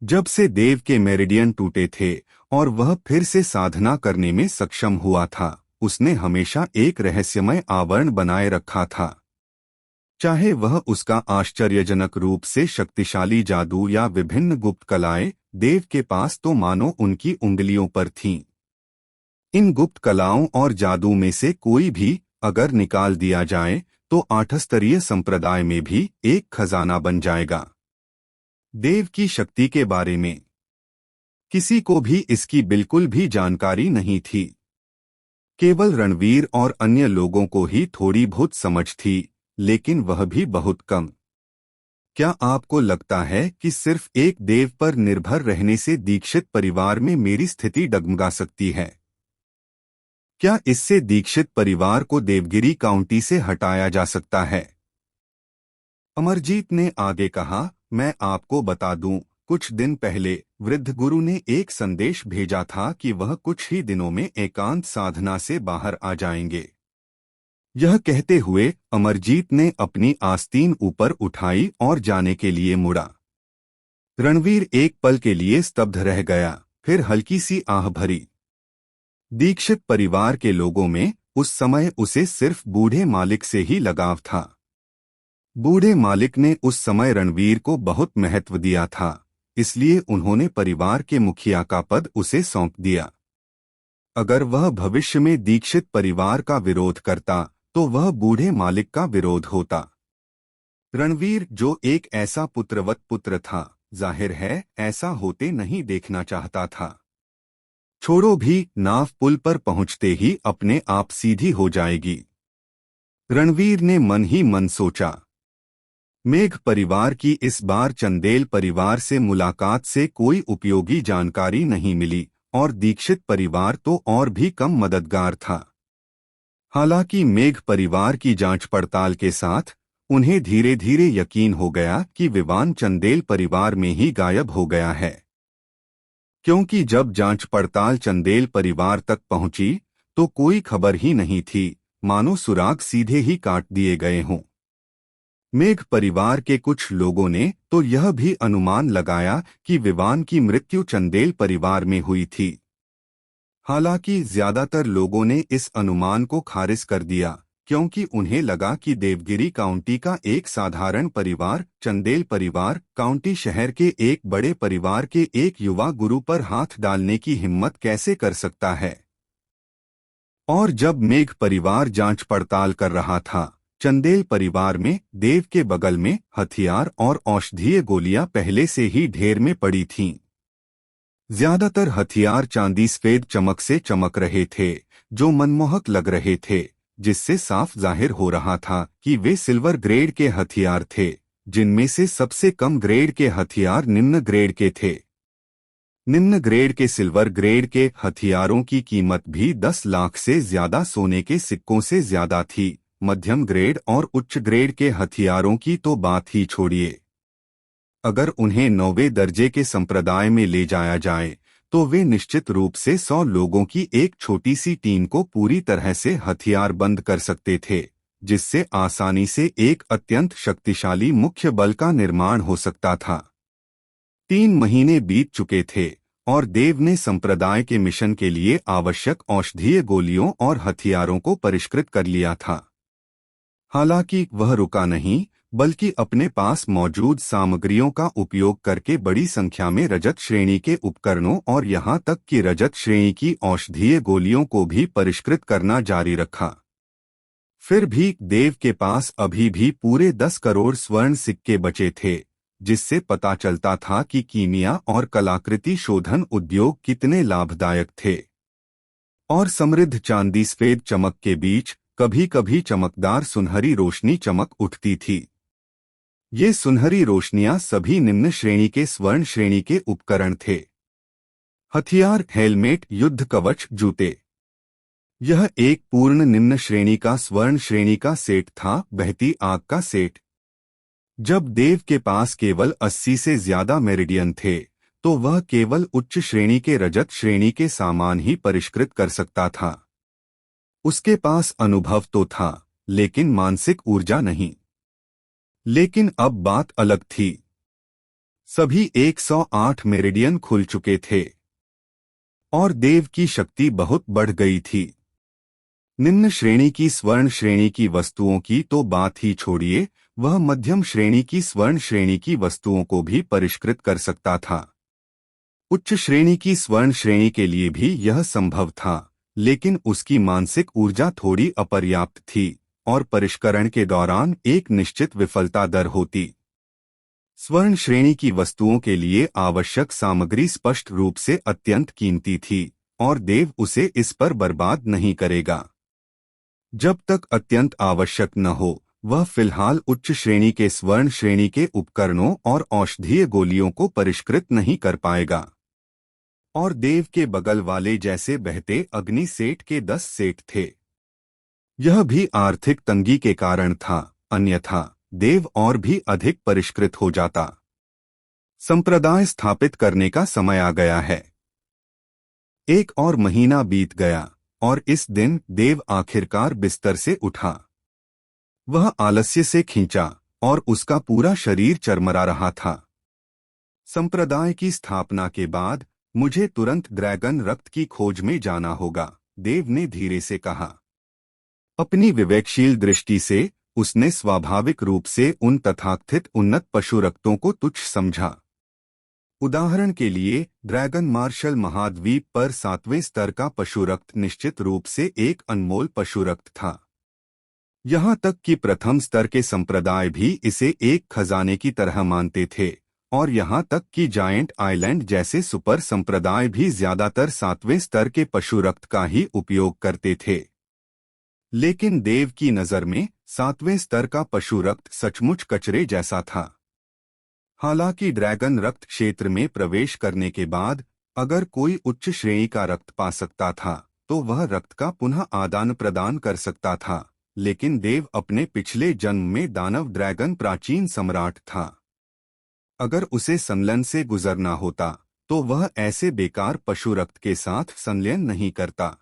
जब से देव के मेरिडियन टूटे थे और वह फिर से साधना करने में सक्षम हुआ था, उसने हमेशा एक रहस्यमय आवरण बनाए रखा था। चाहे वह उसका आश्चर्यजनक रूप से शक्तिशाली जादू या विभिन्न गुप्त कलाएं, देव के पास तो मानो उनकी उंगलियों पर थीं। इन गुप्त कलाओं और जादू में से कोई भी अगर निकाल दिया जाए तो 8 स्तरीय संप्रदाय में भी एक खजाना बन जाएगा। देव की शक्ति के बारे में किसी को भी इसकी बिल्कुल भी जानकारी नहीं थी। केवल रणवीर और अन्य लोगों को ही थोड़ी बहुत समझ थी, लेकिन वह भी बहुत कम। क्या आपको लगता है कि सिर्फ एक देव पर निर्भर रहने से दीक्षित परिवार में मेरी स्थिति डगमगा सकती है? क्या इससे दीक्षित परिवार को देवगिरी काउंटी से हटाया जा सकता है? अमरजीत ने आगे कहा, मैं आपको बता दूं, कुछ दिन पहले वृद्ध गुरु ने एक संदेश भेजा था कि वह कुछ ही दिनों में एकांत साधना से बाहर आ जाएंगे। यह कहते हुए अमरजीत ने अपनी आस्तीन ऊपर उठाई और जाने के लिए मुड़ा। रणवीर एक पल के लिए स्तब्ध रह गया, फिर हल्की सी आह भरी। दीक्षित परिवार के लोगों में उस समय उसे सिर्फ बूढ़े मालिक से ही लगाव था। बूढ़े मालिक ने उस समय रणवीर को बहुत महत्व दिया था, इसलिए उन्होंने परिवार के मुखिया का पद उसे सौंप दिया। अगर वह भविष्य में दीक्षित परिवार का विरोध करता तो वह बूढ़े मालिक का विरोध होता। रणवीर, जो एक ऐसा पुत्रवत पुत्र था, जाहिर है ऐसा होते नहीं देखना चाहता था। छोड़ो भी, नाव पुल पर पहुंचते ही अपने आप सीधी हो जाएगी। रणवीर ने मन ही मन सोचा। मेघ परिवार की इस बार चंदेल परिवार से मुलाकात से कोई उपयोगी जानकारी नहीं मिली और दीक्षित परिवार तो और भी कम मददगार था। हालांकि मेघ परिवार की जांच पड़ताल के साथ उन्हें धीरे धीरे यकीन हो गया कि विवान चंदेल परिवार में ही गायब हो गया है, क्योंकि जब जांच पड़ताल चंदेल परिवार तक पहुंची तो कोई खबर ही नहीं थी, मानो सुराग सीधे ही काट दिए गए हों। मेघ परिवार के कुछ लोगों ने तो यह भी अनुमान लगाया कि विवान की मृत्यु चंदेल परिवार में हुई थी। हालांकि ज्यादातर लोगों ने इस अनुमान को खारिज कर दिया, क्योंकि उन्हें लगा कि देवगिरी काउंटी का एक साधारण परिवार चंदेल परिवार काउंटी शहर के एक बड़े परिवार के एक युवा गुरु पर हाथ डालने की हिम्मत कैसे कर सकता है। और जब मेघ परिवार जांच पड़ताल कर रहा था, चंदेल परिवार में देव के बगल में हथियार और औषधीय गोलियां पहले से ही ढेर में पड़ी थीं। ज्यादातर हथियार चांदी सफेद चमक से चमक रहे थे, जो मनमोहक लग रहे थे, जिससे साफ जाहिर हो रहा था कि वे सिल्वर ग्रेड के हथियार थे, जिनमें से सबसे कम ग्रेड के हथियार निम्न ग्रेड के थे। निम्न ग्रेड के सिल्वर ग्रेड के हथियारों की कीमत भी 10 लाख से ज्यादा सोने के सिक्कों से ज्यादा थी, मध्यम ग्रेड और उच्च ग्रेड के हथियारों की तो बात ही छोड़िए। अगर उन्हें 9वें दर्जे के संप्रदाय में ले जाया जाए तो वे निश्चित रूप से 100 लोगों की एक छोटी सी टीम को पूरी तरह से हथियार बंद कर सकते थे, जिससे आसानी से एक अत्यंत शक्तिशाली मुख्य बल का निर्माण हो सकता था। 3 महीने बीत चुके थे और देव ने संप्रदाय के मिशन के लिए आवश्यक औषधीय गोलियों और हथियारों को परिष्कृत कर लिया था। हालांकि वह रुका नहीं, बल्कि अपने पास मौजूद सामग्रियों का उपयोग करके बड़ी संख्या में रजत श्रेणी के उपकरणों और यहां तक कि रजत श्रेणी की औषधीय गोलियों को भी परिष्कृत करना जारी रखा। फिर भी देव के पास अभी भी पूरे 10 करोड़ स्वर्ण सिक्के बचे थे, जिससे पता चलता था कि कीमिया और कलाकृति शोधन उद्योग कितने लाभदायक थे। और समृद्ध चांदी सफेद चमक के बीच कभी कभी चमकदार सुनहरी रोशनी चमक उठती थी। ये सुनहरी रोशनियां सभी निम्न श्रेणी के स्वर्ण श्रेणी के उपकरण थे। हथियार, हेलमेट, युद्ध कवच, जूते। यह एक पूर्ण निम्न श्रेणी का स्वर्ण श्रेणी का सेट था, बहती आग का सेट। जब देव के पास केवल 80 से ज्यादा मेरिडियन थे तो वह केवल उच्च श्रेणी के रजत श्रेणी के सामान ही परिष्कृत कर सकता था। उसके पास अनुभव तो था, लेकिन मानसिक ऊर्जा नहीं। लेकिन अब बात अलग थी। सभी 108 मेरिडियन खुल चुके थे और देव की शक्ति बहुत बढ़ गई थी। निम्न श्रेणी की स्वर्ण श्रेणी की वस्तुओं की तो बात ही छोड़िए, वह मध्यम श्रेणी की स्वर्ण श्रेणी की वस्तुओं को भी परिष्कृत कर सकता था। उच्च श्रेणी की स्वर्ण श्रेणी के लिए भी यह संभव था, लेकिन उसकी मानसिक ऊर्जा थोड़ी अपर्याप्त थी और परिष्करण के दौरान एक निश्चित विफलता दर होती। स्वर्ण श्रेणी की वस्तुओं के लिए आवश्यक सामग्री स्पष्ट रूप से अत्यंत कीमती थी और देव उसे इस पर बर्बाद नहीं करेगा। जब तक अत्यंत आवश्यक न हो, वह फिलहाल उच्च श्रेणी के स्वर्ण श्रेणी के उपकरणों और औषधीय गोलियों को परिष्कृत नहीं कर पाएगा। और देव के बगल वाले जैसे बहते अग्नि सेट के 10 सेट थे। यह भी आर्थिक तंगी के कारण था, अन्यथा देव और भी अधिक परिष्कृत हो जाता। संप्रदाय स्थापित करने का समय आ गया है। 1 और महीना बीत गया और इस दिन देव आखिरकार बिस्तर से उठा। वह आलस्य से खींचा और उसका पूरा शरीर चरमरा रहा था। संप्रदाय की स्थापना के बाद मुझे तुरंत ड्रैगन रक्त की खोज में जाना होगा, देव ने धीरे से कहा। अपनी विवेकशील दृष्टि से उसने स्वाभाविक रूप से उन तथाकथित उन्नत पशु रक्तों को तुच्छ समझा। उदाहरण के लिए, ड्रैगन मार्शल महाद्वीप पर 7वें स्तर का पशु रक्त निश्चित रूप से एक अनमोल पशु रक्त था। यहाँ तक कि प्रथम स्तर के संप्रदाय भी इसे एक खजाने की तरह मानते थे और यहाँ तक कि जायंट आइलैंड जैसे सुपर संप्रदाय भी ज्यादातर 7वें स्तर के पशु रक्त का ही उपयोग करते थे। लेकिन देव की नजर में 7वें स्तर का पशु रक्त सचमुच कचरे जैसा था। हालांकि ड्रैगन रक्त क्षेत्र में प्रवेश करने के बाद अगर कोई उच्च श्रेणी का रक्त पा सकता था तो वह रक्त का पुनः आदान प्रदान कर सकता था, लेकिन देव अपने पिछले जन्म में दानव ड्रैगन प्राचीन सम्राट था। अगर उसे संलयन से गुजरना होता तो वह ऐसे बेकार पशु रक्त के साथ संलयन नहीं करता।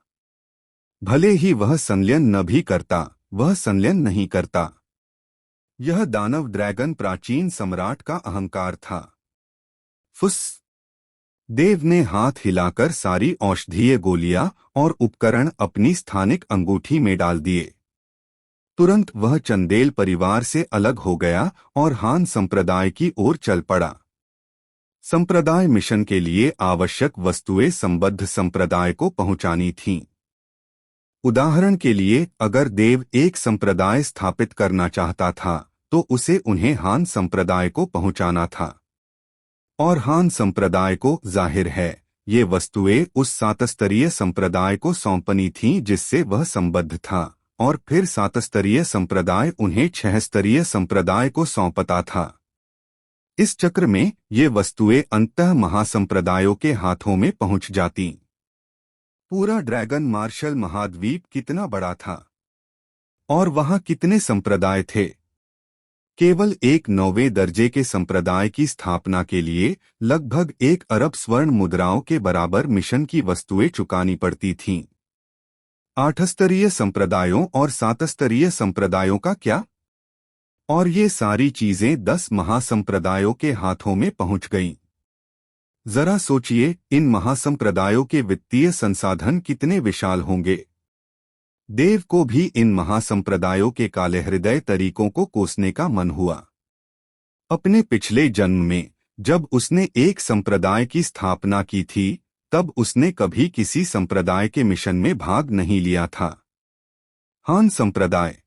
भले ही वह संलयन न भी करता, वह संलयन नहीं करता। यह दानव ड्रैगन प्राचीन सम्राट का अहंकार था। फुस! देव ने हाथ हिलाकर सारी औषधीय गोलियां और उपकरण अपनी स्थानिक अंगूठी में डाल दिए। तुरंत वह चंदेल परिवार से अलग हो गया और हान संप्रदाय की ओर चल पड़ा। संप्रदाय मिशन के लिए आवश्यक वस्तुएं संबद्ध संप्रदाय को पहुंचानी थीं। उदाहरण के लिए, अगर देव एक संप्रदाय स्थापित करना चाहता था तो उसे उन्हें हान संप्रदाय को पहुंचाना था। और हान संप्रदाय को, जाहिर है, ये वस्तुएं उस 7 स्तरीय संप्रदाय को सौंपनी थीं जिससे वह संबद्ध था, और फिर 7 स्तरीय संप्रदाय उन्हें 6 स्तरीय संप्रदाय को सौंपता था। इस चक्र में ये वस्तुएं अंततः महासंप्रदायों के हाथों में पहुंच जाती। पूरा ड्रैगन मार्शल महाद्वीप कितना बड़ा था? और वहां कितने संप्रदाय थे? केवल एक 9वें दर्जे के संप्रदाय की स्थापना के लिए लगभग 1 अरब स्वर्ण मुद्राओं के बराबर मिशन की वस्तुएं चुकानी पड़ती थीं। 8 स्तरीय संप्रदायों और 7 स्तरीय संप्रदायों का क्या? और ये सारी चीजें 10 महासंप्रदायों के हाथों में पहुंच गईं। जरा सोचिए, इन महासंप्रदायों के वित्तीय संसाधन कितने विशाल होंगे। देव को भी इन महासंप्रदायों के काले हृदय तरीकों को कोसने का मन हुआ। अपने पिछले जन्म में जब उसने एक संप्रदाय की स्थापना की थी, तब उसने कभी किसी संप्रदाय के मिशन में भाग नहीं लिया था। हान संप्रदाय।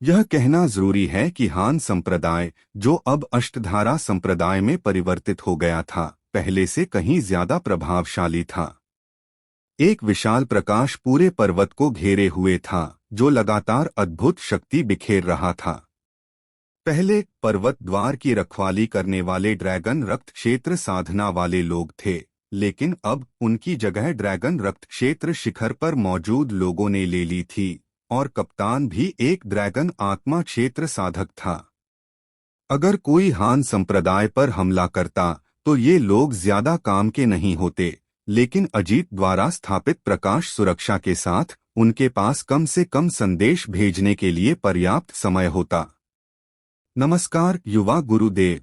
यह कहना जरूरी है कि हान संप्रदाय, जो अब अष्टधारा संप्रदाय में परिवर्तित हो गया था, पहले से कहीं ज्यादा प्रभावशाली था। एक विशाल प्रकाश पूरे पर्वत को घेरे हुए था, जो लगातार अद्भुत शक्ति बिखेर रहा था। पहले पर्वत द्वार की रखवाली करने वाले ड्रैगन रक्त क्षेत्र साधना वाले लोग थे, लेकिन अब उनकी जगह ड्रैगन रक्त क्षेत्र शिखर पर मौजूद लोगों ने ले ली थी, और कप्तान भी एक ड्रैगन आत्मा क्षेत्र साधक था। अगर कोई हान संप्रदाय पर हमला करता तो ये लोग ज्यादा काम के नहीं होते, लेकिन अजीत द्वारा स्थापित प्रकाश सुरक्षा के साथ उनके पास कम से कम संदेश भेजने के लिए पर्याप्त समय होता। नमस्कार युवा गुरुदेव।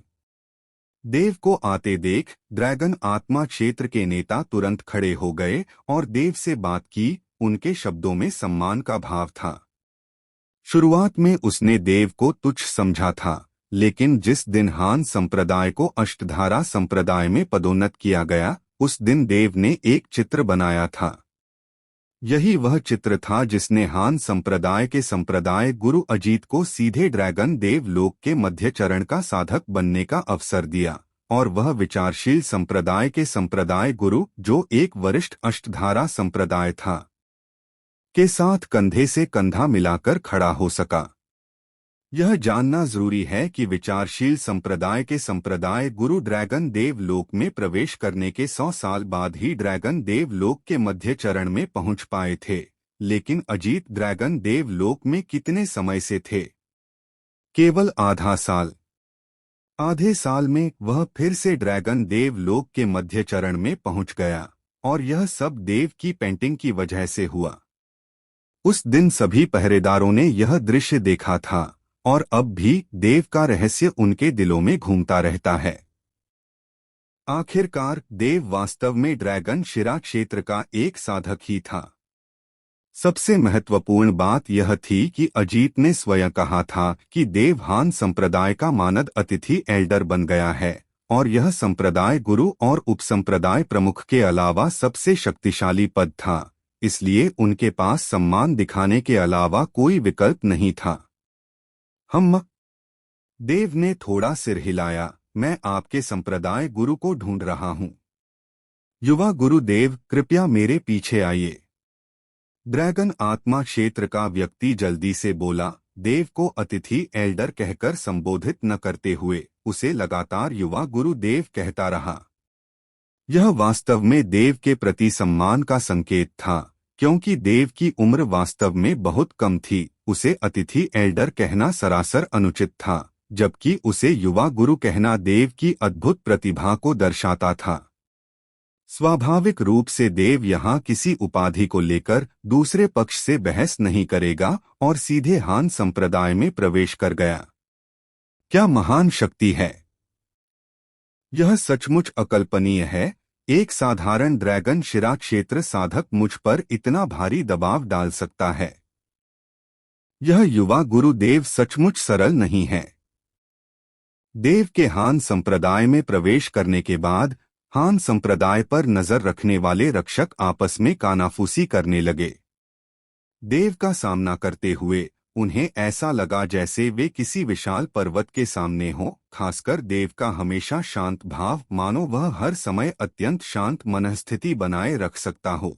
देव को आते देख ड्रैगन आत्मा क्षेत्र के नेता तुरंत खड़े हो गए और देव से बात की। उनके शब्दों में सम्मान का भाव था। शुरुआत में उसने देव को तुच्छ समझा था, लेकिन जिस दिन हान संप्रदाय को अष्टधारा संप्रदाय में पदोन्नत किया गया, उस दिन देव ने एक चित्र बनाया था। यही वह चित्र था जिसने हान संप्रदाय के संप्रदाय गुरु अजीत को सीधे ड्रैगन देव लोक के मध्य चरण का साधक बनने का अवसर दिया, और वह विचारशील संप्रदाय के संप्रदाय गुरु, जो एक वरिष्ठ अष्टधारा संप्रदाय था, के साथ कंधे से कंधा मिलाकर खड़ा हो सका। यह जानना जरूरी है कि विचारशील संप्रदाय के संप्रदाय गुरु ड्रैगन देव लोक में प्रवेश करने के 100 साल बाद ही ड्रैगन देव लोक के मध्य चरण में पहुंच पाए थे, लेकिन अजीत ड्रैगन देव लोक में कितने समय से थे? केवल आधा साल। आधे साल में वह फिर से ड्रैगन देव लोक के मध्य चरण में पहुंच गया, और यह सब देव की पेंटिंग की वजह से हुआ। उस दिन सभी पहरेदारों ने यह दृश्य देखा था, और अब भी देव का रहस्य उनके दिलों में घूमता रहता है। आखिरकार देव वास्तव में ड्रैगन शिरा क्षेत्र का एक साधक ही था। सबसे महत्वपूर्ण बात यह थी कि अजीत ने स्वयं कहा था कि देव हान संप्रदाय का मानद अतिथि एल्डर बन गया है, और यह संप्रदाय गुरु और उपसंप्रदाय प्रमुख के अलावा सबसे शक्तिशाली पद था, इसलिए उनके पास सम्मान दिखाने के अलावा कोई विकल्प नहीं था। देव ने थोड़ा सिर हिलाया। मैं आपके संप्रदाय गुरु को ढूंढ रहा हूं। युवा गुरुदेव, कृपया मेरे पीछे आइए। ड्रैगन आत्मा क्षेत्र का व्यक्ति जल्दी से बोला। देव को अतिथि एल्डर कहकर संबोधित न करते हुए उसे लगातार युवा गुरुदेव कहता रहा। यह वास्तव में देव के प्रति सम्मान का संकेत था, क्योंकि देव की उम्र वास्तव में बहुत कम थी। उसे अतिथि एल्डर कहना सरासर अनुचित था, जबकि उसे युवा गुरु कहना देव की अद्भुत प्रतिभा को दर्शाता था। स्वाभाविक रूप से देव यहाँ किसी उपाधि को लेकर दूसरे पक्ष से बहस नहीं करेगा और सीधे हान संप्रदाय में प्रवेश कर गया। क्या महान शक्ति है! यह सचमुच अकल्पनीय है। एक साधारण ड्रैगन शिरा क्षेत्र साधक मुझ पर इतना भारी दबाव डाल सकता है। यह युवा गुरुदेव सचमुच सरल नहीं है। देव के हान संप्रदाय में प्रवेश करने के बाद हान संप्रदाय पर नजर रखने वाले रक्षक आपस में कानाफूसी करने लगे। देव का सामना करते हुए उन्हें ऐसा लगा जैसे वे किसी विशाल पर्वत के सामने हों, खासकर देव का हमेशा शांत भाव, मानो वह हर समय अत्यंत शांत मनस्थिति बनाए रख सकता हो।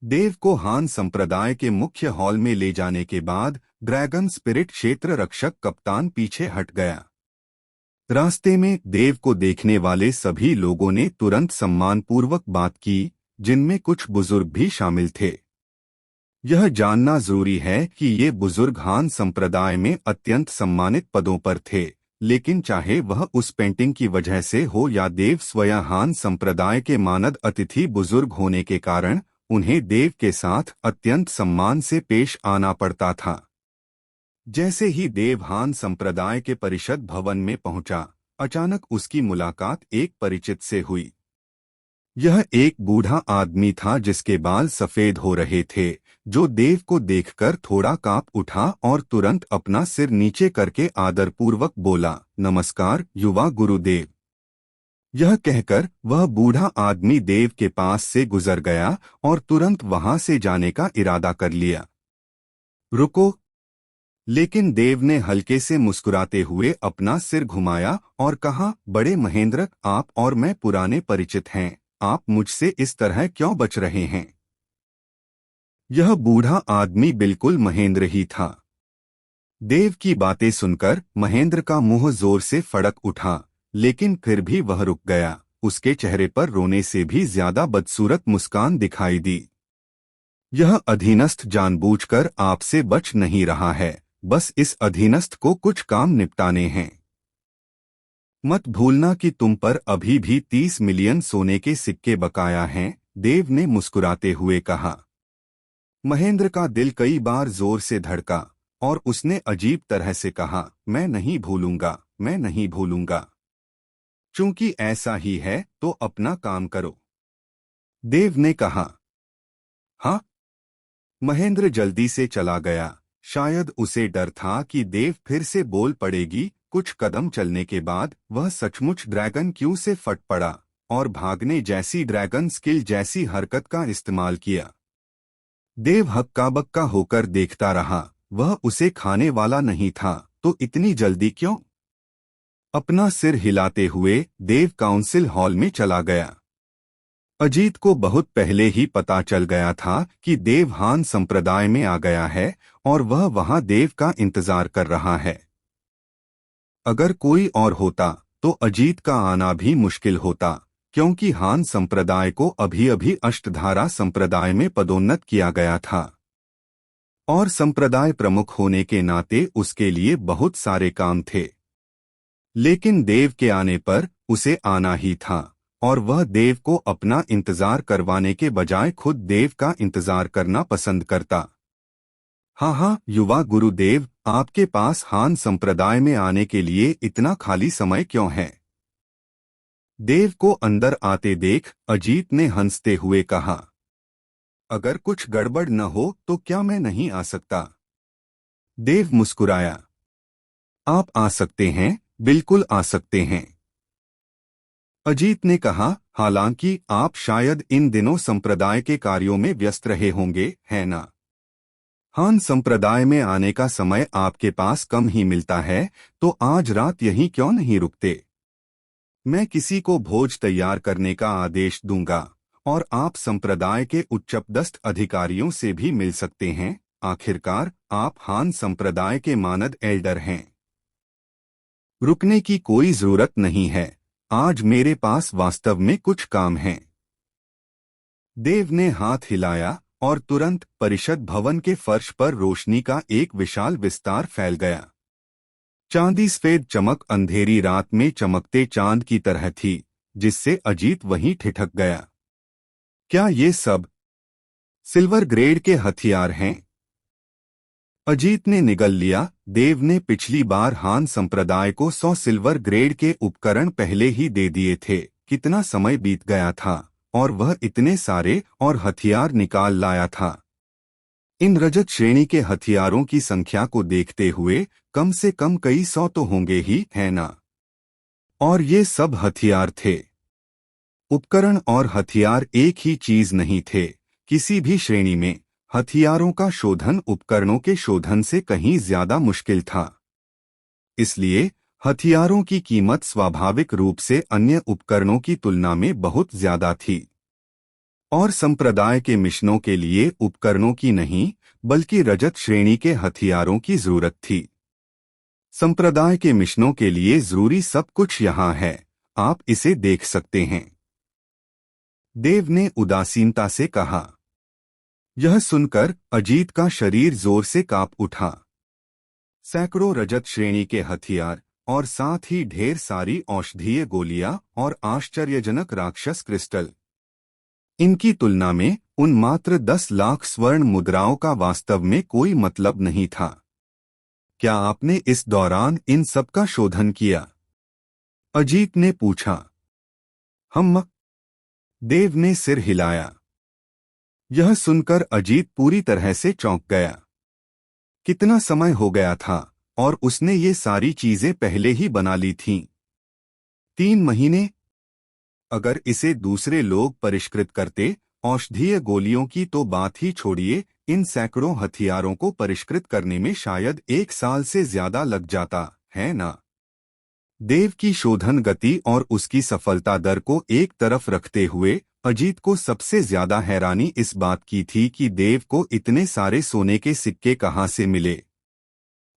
देव को हान संप्रदाय के मुख्य हॉल में ले जाने के बाद ड्रैगन स्पिरिट क्षेत्र रक्षक कप्तान पीछे हट गया। रास्ते में देव को देखने वाले सभी लोगों ने तुरंत सम्मानपूर्वक बात की, जिनमें कुछ बुजुर्ग भी शामिल थे। यह जानना जरूरी है कि ये बुजुर्ग हान संप्रदाय में अत्यंत सम्मानित पदों पर थे, लेकिन चाहे वह उस पेंटिंग की वजह से हो या देव स्वयं हान संप्रदाय के मानद अतिथि बुजुर्ग होने के कारण उन्हें देव के साथ अत्यंत सम्मान से पेश आना पड़ता था। जैसे ही देव हान संप्रदाय के परिषद भवन में पहुंचा, अचानक उसकी मुलाकात एक परिचित से हुई। यह एक बूढ़ा आदमी था जिसके बाल सफेद हो रहे थे, जो देव को देखकर थोड़ा कांप उठा और तुरंत अपना सिर नीचे करके आदरपूर्वक बोला, नमस्कार युवा गुरुदेव। यह कहकर वह बूढ़ा आदमी देव के पास से गुजर गया और तुरंत वहां से जाने का इरादा कर लिया। रुको! लेकिन देव ने हल्के से मुस्कुराते हुए अपना सिर घुमाया और कहा, बड़े महेंद्र, आप और मैं पुराने परिचित हैं, आप मुझसे इस तरह क्यों बच रहे हैं? यह बूढ़ा आदमी बिल्कुल महेंद्र ही था। देव की बातें सुनकर महेंद्र का मुंह जोर से फड़क उठा, लेकिन फिर भी वह रुक गया। उसके चेहरे पर रोने से भी ज्यादा बदसूरत मुस्कान दिखाई दी। यह अधीनस्थ जानबूझकर आपसे बच नहीं रहा है, बस इस अधीनस्थ को कुछ काम निपटाने हैं। मत भूलना कि तुम पर अभी भी 30 मिलियन सोने के सिक्के बकाया हैं, देव ने मुस्कुराते हुए कहा। महेंद्र का दिल कई बार जोर से धड़का और उसने अजीब तरह से कहा, मैं नहीं भूलूंगा, मैं नहीं भूलूंगा। चूंकि ऐसा ही है तो अपना काम करो, देव ने कहा। हाँ? महेंद्र जल्दी से चला गया। शायद उसे डर था कि देव फिर से बोल पड़ेगी। कुछ कदम चलने के बाद वह सचमुच ड्रैगन क्यू से फट पड़ा और भागने जैसी ड्रैगन स्किल जैसी हरकत का इस्तेमाल किया। देव हक्का बक्का होकर देखता रहा, वह उसे खाने वाला नहीं था, तो इतनी जल्दी क्यों? अपना सिर हिलाते हुए देव काउंसिल हॉल में चला गया। अजीत को बहुत पहले ही पता चल गया था कि देव हान संप्रदाय में आ गया है और वह वहां देव का इंतजार कर रहा है। अगर कोई और होता तो अजीत का आना भी मुश्किल होता, क्योंकि हान संप्रदाय को अभी अभी अष्टधारा संप्रदाय में पदोन्नत किया गया था और संप्रदाय प्रमुख होने के नाते उसके लिए बहुत सारे काम थे। लेकिन देव के आने पर उसे आना ही था और वह देव को अपना इंतजार करवाने के बजाय खुद देव का इंतजार करना पसंद करता। हाँ, युवा गुरुदेव, आपके पास हान संप्रदाय में आने के लिए इतना खाली समय क्यों है? देव को अंदर आते देख अजीत ने हंसते हुए कहा। अगर कुछ गड़बड़ न हो तो क्या मैं नहीं आ सकता? देव मुस्कुराया। आप आ सकते हैं, बिल्कुल आ सकते हैं, अजीत ने कहा। हालांकि आप शायद इन दिनों संप्रदाय के कार्यों में व्यस्त रहे होंगे, है ना? हान संप्रदाय में आने का समय आपके पास कम ही मिलता है, तो आज रात यहीं क्यों नहीं रुकते? मैं किसी को भोज तैयार करने का आदेश दूंगा और आप संप्रदाय के उच्चपदस्थ अधिकारियों से भी मिल सकते हैं। आखिरकार आप हान संप्रदाय के मानद एल्डर हैं। रुकने की कोई जरूरत नहीं है, आज मेरे पास वास्तव में कुछ काम है। देव ने हाथ हिलाया और तुरंत परिषद भवन के फर्श पर रोशनी का एक विशाल विस्तार फैल गया। चांदी सफेद चमक अंधेरी रात में चमकते चांद की तरह थी, जिससे अजीत वहीं ठिठक गया। क्या ये सब सिल्वर ग्रेड के हथियार हैं? अजीत ने निगल लिया। देव ने पिछली बार हान संप्रदाय को 100 सिल्वर ग्रेड के उपकरण पहले ही दे दिए थे। कितना समय बीत गया था और वह इतने सारे और हथियार निकाल लाया था। इन रजत श्रेणी के हथियारों की संख्या को देखते हुए कम से कम कई 100 तो होंगे ही, है ना? और ये सब हथियार थे। उपकरण और हथियार एक ही चीज नहीं थे। किसी भी श्रेणी में हथियारों का शोधन उपकरणों के शोधन से कहीं ज्यादा मुश्किल था। इसलिए हथियारों की कीमत स्वाभाविक रूप से अन्य उपकरणों की तुलना में बहुत ज्यादा थी और संप्रदाय के मिशनों के लिए उपकरणों की नहीं बल्कि रजत श्रेणी के हथियारों की जरूरत थी। संप्रदाय के मिशनों के लिए जरूरी सब कुछ यहाँ है, आप इसे देख सकते हैं, देव ने उदासीनता से कहा। यह सुनकर अजीत का शरीर जोर से कांप उठा। सैकड़ों रजत श्रेणी के हथियार और साथ ही ढेर सारी औषधीय गोलियां और आश्चर्यजनक राक्षस क्रिस्टल, इनकी तुलना में उन मात्र 10 लाख स्वर्ण मुद्राओं का वास्तव में कोई मतलब नहीं था। क्या आपने इस दौरान इन सब का शोधन किया? अजीत ने पूछा। हम। देव ने सिर हिलाया। यह सुनकर अजीत पूरी तरह से चौंक गया। कितना समय हो गया था और उसने ये सारी चीजें पहले ही बना ली थीं। 3 महीने। अगर इसे दूसरे लोग परिष्कृत करते, औषधीय गोलियों की तो बात ही छोड़िए, इन सैकड़ों हथियारों को परिष्कृत करने में शायद 1 साल से ज्यादा लग जाता, है ना? देव की शोधन गति और उसकी सफलता दर को एक तरफ रखते हुए अजीत को सबसे ज्यादा हैरानी इस बात की थी कि देव को इतने सारे सोने के सिक्के कहाँ से मिले।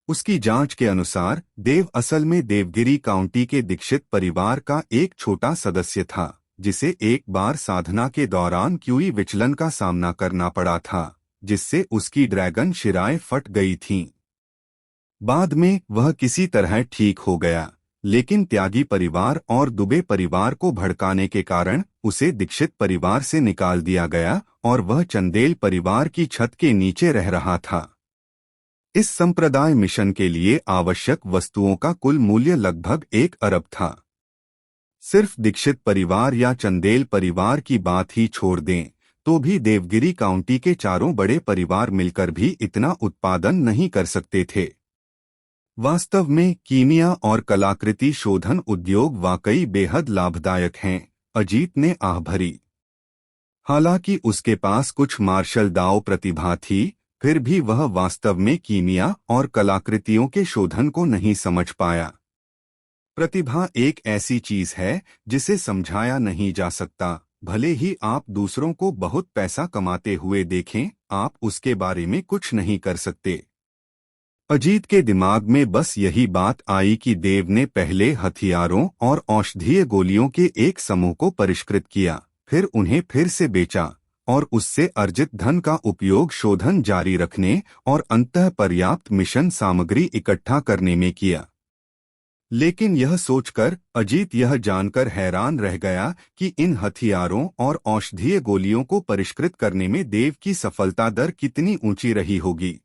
उसकी जांच के अनुसार देव असल में देवगिरी काउंटी के दीक्षित परिवार का एक छोटा सदस्य था, जिसे एक बार साधना के दौरान क्यूई विचलन का सामना करना पड़ा था, जिससे उसकी ड्रैगन शिराएं फट गई थीं। बाद में वह किसी तरह ठीक हो गया, लेकिन त्यागी परिवार और दुबे परिवार को भड़काने के कारण उसे दीक्षित परिवार से निकाल दिया गया और वह चंदेल परिवार की छत के नीचे रह रहा था। इस संप्रदाय मिशन के लिए आवश्यक वस्तुओं का कुल मूल्य लगभग 1 अरब था। सिर्फ दीक्षित परिवार या चंदेल परिवार की बात ही छोड़ दें तो भी देवगिरी काउंटी के चारों बड़े परिवार मिलकर भी इतना उत्पादन नहीं कर सकते थे। वास्तव में कीमिया और कलाकृति शोधन उद्योग वाकई बेहद लाभदायक हैं, अजीत ने आह भरी। हालांकि उसके पास कुछ मार्शल दाव प्रतिभा थी, फिर भी वह वास्तव में कीमिया और कलाकृतियों के शोधन को नहीं समझ पाया। प्रतिभा एक ऐसी चीज है जिसे समझाया नहीं जा सकता। भले ही आप दूसरों को बहुत पैसा कमाते हुए देखें, आप उसके बारे में कुछ नहीं कर सकते। अजीत के दिमाग में बस यही बात आई कि देव ने पहले हथियारों और औषधीय गोलियों के एक समूह को परिष्कृत किया, फिर उन्हें फिर से बेचा और उससे अर्जित धन का उपयोग शोधन जारी रखने और अंततः पर्याप्त मिशन सामग्री इकट्ठा करने में किया। लेकिन यह सोचकर अजीत यह जानकर हैरान रह गया कि इन हथियारों और औषधीय गोलियों को परिष्कृत करने में देव की सफलता दर कितनी ऊंची रही होगी।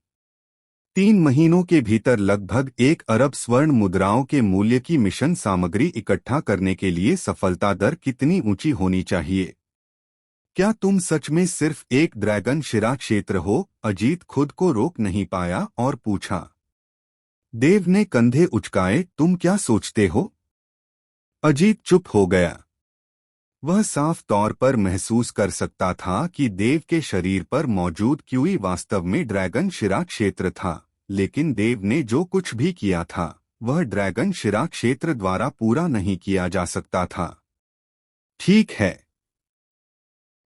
3 महीनों के भीतर लगभग 1 अरब स्वर्ण मुद्राओं के मूल्य की मिशन सामग्री इकट्ठा करने के लिए सफलता दर कितनी ऊंची होनी चाहिए? क्या तुम सच में सिर्फ एक ड्रैगन शिरा क्षेत्र हो? अजीत खुद को रोक नहीं पाया और पूछा। देव ने कंधे उचकाए। तुम क्या सोचते हो? अजीत चुप हो गया। वह साफ तौर पर महसूस कर सकता था कि देव के शरीर पर मौजूद क्यूई वास्तव में ड्रैगन शिरा क्षेत्र था, लेकिन देव ने जो कुछ भी किया था वह ड्रैगन शिरा क्षेत्र द्वारा पूरा नहीं किया जा सकता था। ठीक है,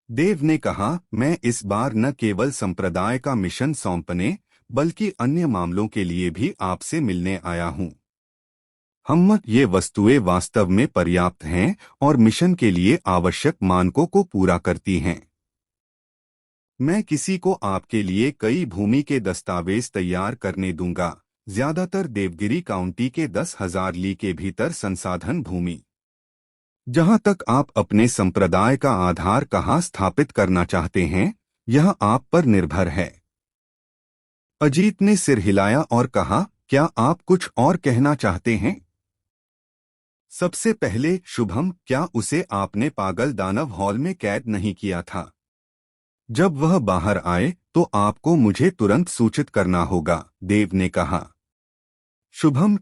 देव ने कहा, मैं इस बार न केवल संप्रदाय का मिशन सौंपने बल्कि अन्य मामलों के लिए भी आपसे मिलने आया हूं। ये वस्तुएं वास्तव में पर्याप्त हैं और मिशन के लिए आवश्यक मानकों को पूरा करती हैं। मैं किसी को आपके लिए कई भूमि के दस्तावेज तैयार करने दूंगा, ज्यादातर देवगिरी काउंटी के 10,000 ली के भीतर संसाधन भूमि। जहां तक आप अपने संप्रदाय का आधार कहाँ स्थापित करना चाहते हैं, यह आप पर निर्भर है। अजीत ने सिर हिलाया और कहा, क्या आप कुछ और कहना चाहते हैं? सबसे पहले शुभम, क्या उसे आपने पागल दानव हॉल में कैद नहीं किया था? जब वह बाहर आए तो आपको मुझे तुरंत सूचित करना होगा, देव ने कहा। शुभम?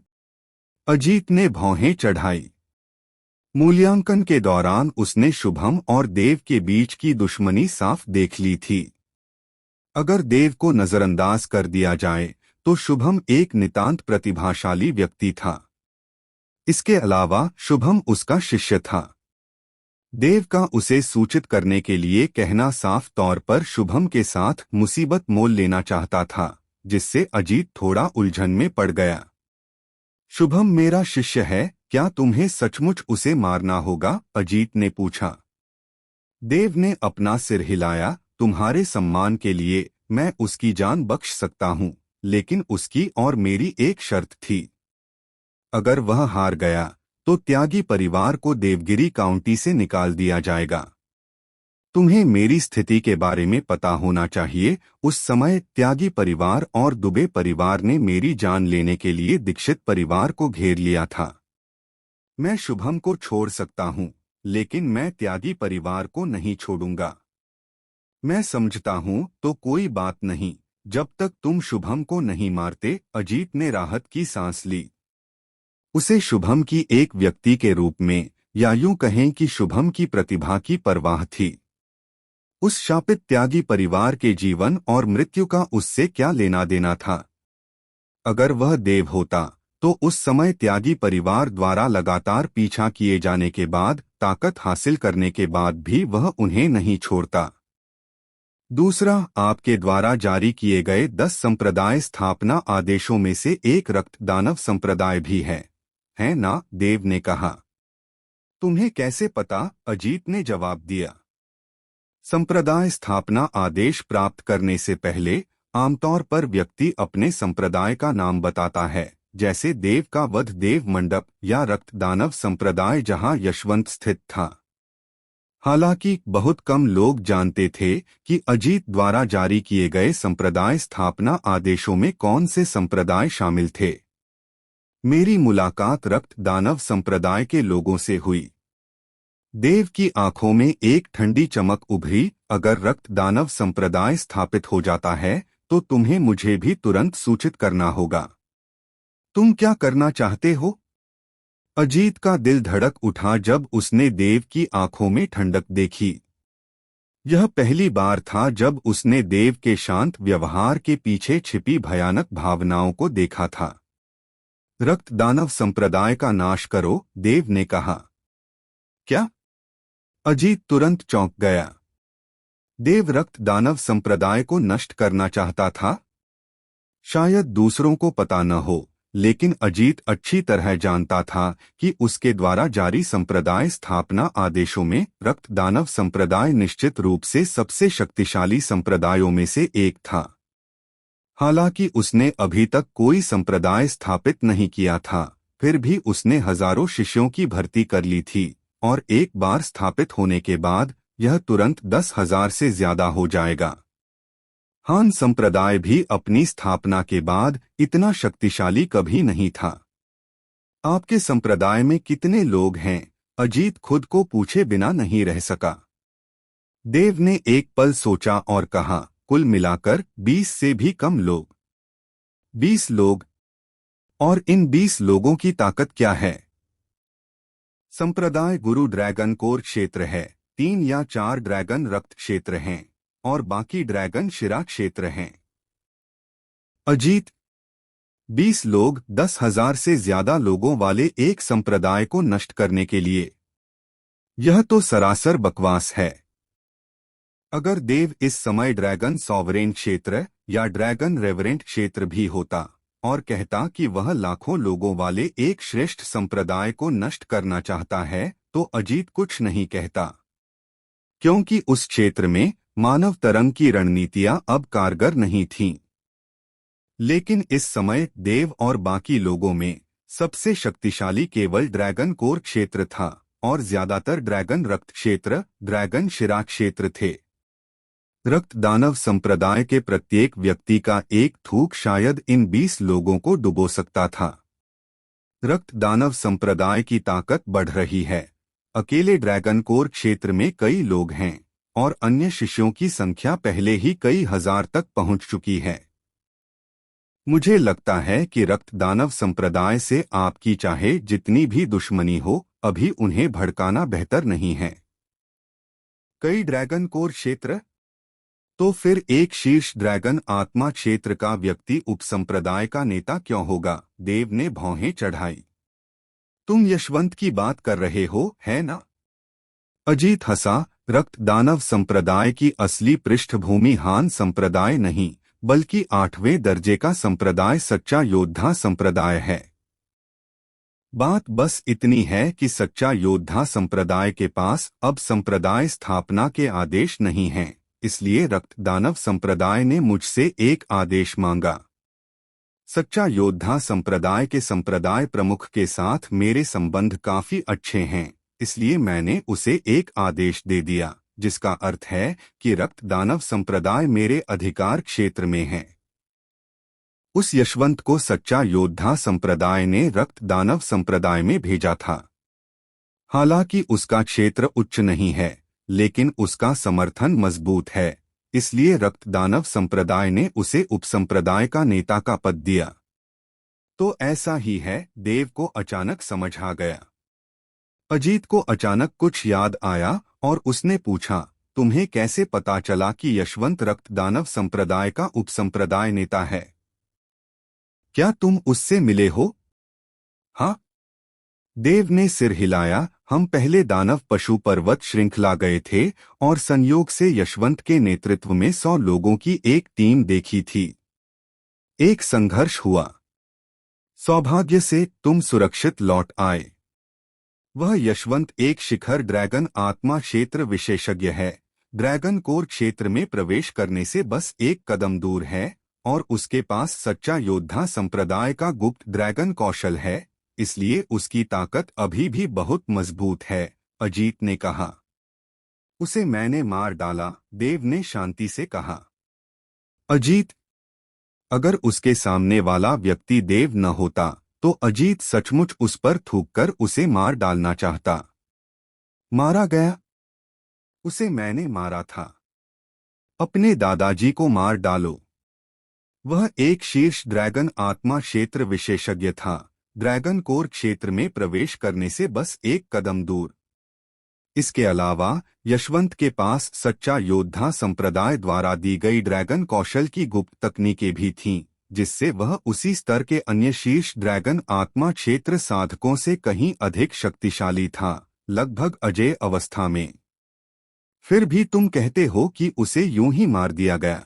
अजीत ने भौहें चढ़ाई। मूल्यांकन के दौरान उसने शुभम और देव के बीच की दुश्मनी साफ देख ली थी। अगर देव को नजरअंदाज कर दिया जाए तो शुभम एक नितांत प्रतिभाशाली व्यक्ति था। इसके अलावा शुभम उसका शिष्य था। देव का उसे सूचित करने के लिए कहना साफ तौर पर शुभम के साथ मुसीबत मोल लेना चाहता था, जिससे अजीत थोड़ा उलझन में पड़ गया। शुभम मेरा शिष्य है, क्या तुम्हें सचमुच उसे मारना होगा? अजीत ने पूछा। देव ने अपना सिर हिलाया। तुम्हारे सम्मान के लिए मैं उसकी जान बख्श सकता हूं, लेकिन उसकी और मेरी एक शर्त थी। अगर वह हार गया तो त्यागी परिवार को देवगिरी काउंटी से निकाल दिया जाएगा। तुम्हें मेरी स्थिति के बारे में पता होना चाहिए। उस समय त्यागी परिवार और दुबे परिवार ने मेरी जान लेने के लिए दीक्षित परिवार को घेर लिया था। मैं शुभम को छोड़ सकता हूं, लेकिन मैं त्यागी परिवार को नहीं छोड़ूंगा। मैं समझता हूं तो कोई बात नहीं, जब तक तुम शुभम को नहीं मारते। अजीत ने राहत की सांस ली। उसे शुभम की एक व्यक्ति के रूप में, या यूं कहें कि शुभम की प्रतिभा की परवाह थी। उस शापित त्यागी परिवार के जीवन और मृत्यु का उससे क्या लेना देना था। अगर वह देव होता तो उस समय त्यागी परिवार द्वारा लगातार पीछा किए जाने के बाद, ताकत हासिल करने के बाद भी वह उन्हें नहीं छोड़ता। दूसरा, आपके द्वारा जारी किए गए 10 संप्रदाय स्थापना आदेशों में से एक रक्त दानव संप्रदाय भी है ना? देव ने कहा। तुम्हें कैसे पता? अजीत ने जवाब दिया। संप्रदाय स्थापना आदेश प्राप्त करने से पहले आमतौर पर व्यक्ति अपने संप्रदाय का नाम बताता है, जैसे देव का वध देव मंडप या रक्त दानव संप्रदाय जहां यशवंत स्थित था। हालांकि बहुत कम लोग जानते थे कि अजीत द्वारा जारी किए गए संप्रदाय स्थापना आदेशों में कौन से संप्रदाय शामिल थे। मेरी मुलाकात रक्त दानव संप्रदाय के लोगों से हुई। देव की आंखों में एक ठंडी चमक उभरी। अगर रक्त दानव संप्रदाय स्थापित हो जाता है तो तुम्हें मुझे भी तुरंत सूचित करना होगा। तुम क्या करना चाहते हो? अजीत का दिल धड़क उठा जब उसने देव की आंखों में ठंडक देखी। यह पहली बार था जब उसने देव के शांत व्यवहार के पीछे छिपी भयानक भावनाओं को देखा था। रक्त दानव संप्रदाय का नाश करो, देव ने कहा। क्या? अजीत तुरंत चौंक गया। देव रक्त दानव संप्रदाय को नष्ट करना चाहता था? शायद दूसरों को पता न हो, लेकिन अजीत अच्छी तरह जानता था कि उसके द्वारा जारी संप्रदाय स्थापना आदेशों में रक्त दानव संप्रदाय निश्चित रूप से सबसे शक्तिशाली संप्रदायों में से एक था। हालांकि उसने अभी तक कोई संप्रदाय स्थापित नहीं किया था, फिर भी उसने हजारों शिष्यों की भर्ती कर ली थी, और एक बार स्थापित होने के बाद यह तुरंत 10,000 से ज्यादा हो जाएगा। हान संप्रदाय भी अपनी स्थापना के बाद इतना शक्तिशाली कभी नहीं था। आपके संप्रदाय में कितने लोग हैं? अजीत खुद को पूछे बिना नहीं रह सका। देव ने एक पल सोचा और कहा, कुल मिलाकर 20 से भी कम लोग। 20 लोग? और इन 20 लोगों की ताकत क्या है? संप्रदाय गुरु ड्रैगन कोर क्षेत्र है, 3 या 4 ड्रैगन रक्त क्षेत्र हैं, और बाकी ड्रैगन शिरा क्षेत्र हैं। अजीत, 20 लोग 10,000 से ज्यादा लोगों वाले एक संप्रदाय को नष्ट करने के लिए? यह तो सरासर बकवास है। अगर देव इस समय ड्रैगन सॉवरेन क्षेत्र या ड्रैगन रेवरेंट क्षेत्र भी होता और कहता कि वह लाखों लोगों वाले एक श्रेष्ठ संप्रदाय को नष्ट करना चाहता है, तो अजीत कुछ नहीं कहता, क्योंकि उस क्षेत्र में मानव तरंग की रणनीतियां अब कारगर नहीं थीं। लेकिन इस समय देव और बाकी लोगों में सबसे शक्तिशाली केवल ड्रैगन कोर क्षेत्र था, और ज्यादातर ड्रैगन रक्त क्षेत्र, ड्रैगन शिरा क्षेत्र थे। रक्त दानव संप्रदाय के प्रत्येक व्यक्ति का एक थूक शायद इन 20 लोगों को डुबो सकता था। रक्त दानव संप्रदाय की ताकत बढ़ रही है। अकेले ड्रैगन कोर क्षेत्र में कई लोग हैं, और अन्य शिष्यों की संख्या पहले ही कई हजार तक पहुंच चुकी है। मुझे लगता है कि रक्त दानव संप्रदाय से आपकी चाहे जितनी भी दुश्मनी हो, अभी उन्हें भड़काना बेहतर नहीं है। कई ड्रैगन कोर क्षेत्र? तो फिर एक शीर्ष ड्रैगन आत्मा क्षेत्र का व्यक्ति उपसंप्रदाय का नेता क्यों होगा? देव ने भौहें चढ़ाई। तुम यशवंत की बात कर रहे हो, है ना? अजीत हंसा। रक्त दानव संप्रदाय की असली पृष्ठभूमि हान संप्रदाय नहीं, बल्कि 8वें दर्जे का संप्रदाय सच्चा योद्धा संप्रदाय है। बात बस इतनी है कि सच्चा योद्धा संप्रदाय के पास अब संप्रदाय स्थापना के आदेश नहीं हैं, इसलिए रक्त दानव संप्रदाय ने मुझसे एक आदेश मांगा। सच्चा योद्धा संप्रदाय के संप्रदाय प्रमुख के साथ मेरे संबंध काफी अच्छे हैं, इसलिए मैंने उसे एक आदेश दे दिया, जिसका अर्थ है कि रक्त दानव संप्रदाय मेरे अधिकार क्षेत्र में है। उस यशवंत को सच्चा योद्धा संप्रदाय ने रक्त दानव संप्रदाय में भेजा था। हालांकि उसका क्षेत्र उच्च नहीं है, लेकिन उसका समर्थन मजबूत है, इसलिए रक्त दानव संप्रदाय ने उसे उपसंप्रदाय का नेता का पद दिया। तो ऐसा ही है, देव को अचानक समझ आ गया। अजीत को अचानक कुछ याद आया और उसने पूछा, तुम्हें कैसे पता चला कि यशवंत रक्त दानव संप्रदाय का उपसंप्रदाय नेता है? क्या तुम उससे मिले हो? हाँ, देव ने सिर हिलाया। हम पहले दानव पशु पर्वत श्रृंखला गए थे और संयोग से यशवंत के नेतृत्व में 100 लोगों की एक टीम देखी थी। एक संघर्ष हुआ। सौभाग्य से तुम सुरक्षित लौट आए। वह यशवंत एक शिखर ड्रैगन आत्मा क्षेत्र विशेषज्ञ है। ड्रैगन कोर क्षेत्र में प्रवेश करने से बस एक कदम दूर है और उसके पास सच्चा योद्धा संप्रदाय का गुप्त ड्रैगन कौशल है, इसलिए उसकी ताकत अभी भी बहुत मजबूत है, अजीत ने कहा। उसे मैंने मार डाला, देव ने शांति से कहा। अजीत? अगर उसके सामने वाला व्यक्ति देव न होता तो अजीत सचमुच उस पर थूककर उसे मार डालना चाहता। मारा गया? उसे मैंने मारा था। अपने दादाजी को मार डालो। वह एक शीर्ष ड्रैगन आत्मा क्षेत्र विशेषज्ञ था, ड्रैगन कोर क्षेत्र में प्रवेश करने से बस एक कदम दूर। इसके अलावा यशवंत के पास सच्चा योद्धा संप्रदाय द्वारा दी गई ड्रैगन कौशल की गुप्त तकनीकें भी थीं, जिससे वह उसी स्तर के अन्य शीर्ष ड्रैगन आत्मा क्षेत्र साधकों से कहीं अधिक शक्तिशाली था, लगभग अजेय अवस्था में। फिर भी तुम कहते हो कि उसे यूं ही मार दिया गया।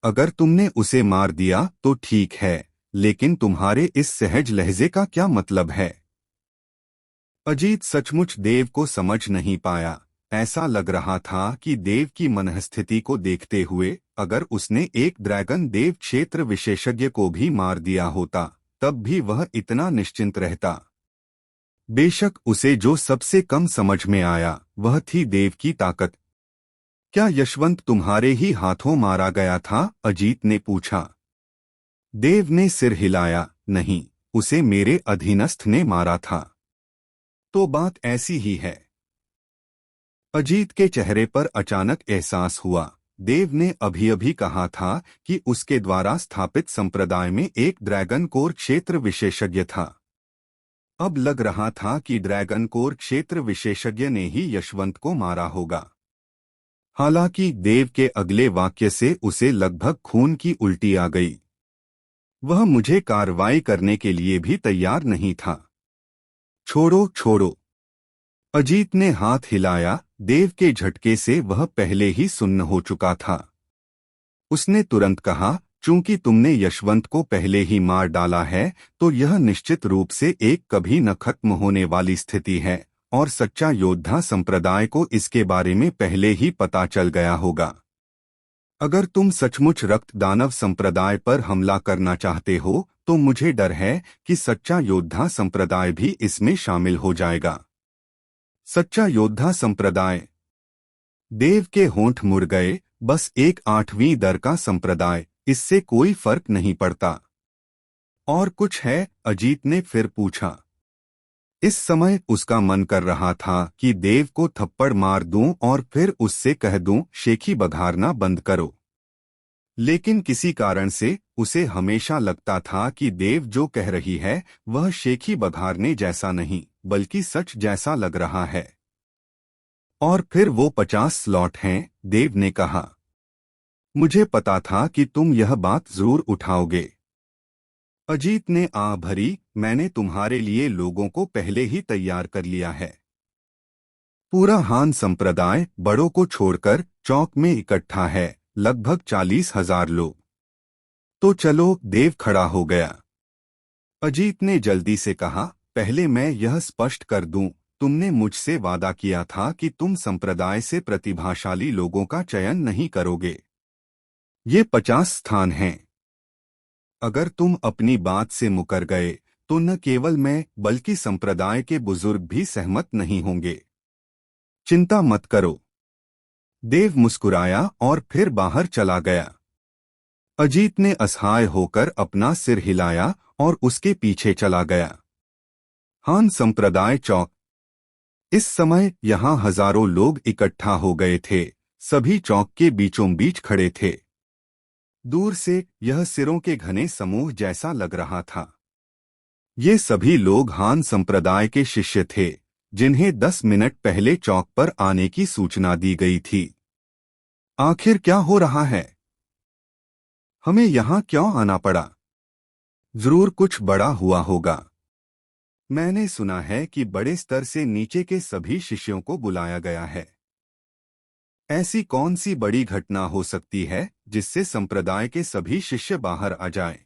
अगर तुमने उसे मार दिया तो ठीक है, लेकिन तुम्हारे इस सहज लहजे का क्या मतलब है? अजीत सचमुच देव को समझ नहीं पाया। ऐसा लग रहा था कि देव की मनःस्थिति को देखते हुए अगर उसने एक ड्रैगन देव क्षेत्र विशेषज्ञ को भी मार दिया होता, तब भी वह इतना निश्चिंत रहता। बेशक उसे जो सबसे कम समझ में आया वह थी देव की ताकत। क्या यशवंत तुम्हारे ही हाथों मारा गया था? अजीत ने पूछा। देव ने सिर हिलाया। नहीं, उसे मेरे अधीनस्थ ने मारा था। तो बात ऐसी ही है। अजीत के चेहरे पर अचानक एहसास हुआ, देव ने अभी अभी कहा था कि उसके द्वारा स्थापित संप्रदाय में एक ड्रैगन कोर क्षेत्र विशेषज्ञ था। अब लग रहा था कि ड्रैगन कोर क्षेत्र विशेषज्ञ ने ही यशवंत को मारा होगा। हालांकि देव के अगले वाक्य से उसे लगभग खून की उल्टी आ गई। वह मुझे कार्रवाई करने के लिए भी तैयार नहीं था। छोड़ो छोड़ो। अजीत ने हाथ हिलाया। देव के झटके से वह पहले ही सुन्न हो चुका था। उसने तुरंत कहा, चूंकि तुमने यशवंत को पहले ही मार डाला है तो यह निश्चित रूप से एक कभी न खत्म होने वाली स्थिति है और सच्चा योद्धा संप्रदाय को इसके बारे में पहले ही पता चल गया होगा। अगर तुम सचमुच रक्त दानव संप्रदाय पर हमला करना चाहते हो तो मुझे डर है कि सच्चा योद्धा संप्रदाय भी इसमें शामिल हो जाएगा। सच्चा योद्धा संप्रदाय? देव के होंठ मुड़ गए। बस एक 8वीं दर का संप्रदाय, इससे कोई फर्क नहीं पड़ता। और कुछ है? अजीत ने फिर पूछा। इस समय उसका मन कर रहा था कि देव को थप्पड़ मार दूं और फिर उससे कह दूं, शेखी बघारना बंद करो। लेकिन किसी कारण से उसे हमेशा लगता था कि देव जो कह रही है वह शेखी बघारने जैसा नहीं बल्कि सच जैसा लग रहा है। और फिर वो 50 स्लॉट हैं, देव ने कहा। मुझे पता था कि तुम यह बात जरूर उठाओगे। अजीत ने आह भरी। मैंने तुम्हारे लिए लोगों को पहले ही तैयार कर लिया है। पूरा हान संप्रदाय बड़ों को छोड़कर चौक में इकट्ठा है, लगभग 40,000 लोग। तो चलो। देव खड़ा हो गया। अजीत ने जल्दी से कहा, पहले मैं यह स्पष्ट कर दूं, तुमने मुझसे वादा किया था कि तुम संप्रदाय से प्रतिभाशाली लोगों का चयन नहीं करोगे। ये 50 स्थान हैं। अगर तुम अपनी बात से मुकर गए तो न केवल मैं बल्कि संप्रदाय के बुजुर्ग भी सहमत नहीं होंगे। चिंता मत करो। देव मुस्कुराया और फिर बाहर चला गया। अजीत ने असहाय होकर अपना सिर हिलाया और उसके पीछे चला गया। हान संप्रदाय चौक। इस समय यहाँ हजारों लोग इकट्ठा हो गए थे। सभी चौक के बीचों बीच खड़े थे। दूर से यह सिरों के घने समूह जैसा लग रहा था। ये सभी लोग हान संप्रदाय के शिष्य थे, जिन्हें 10 मिनट पहले चौक पर आने की सूचना दी गई थी। आखिर क्या हो रहा है? हमें यहाँ क्यों आना पड़ा? जरूर कुछ बड़ा हुआ होगा। मैंने सुना है कि बड़े स्तर से नीचे के सभी शिष्यों को बुलाया गया है। ऐसी कौन सी बड़ी घटना हो सकती है जिससे संप्रदाय के सभी शिष्य बाहर आ जाएं?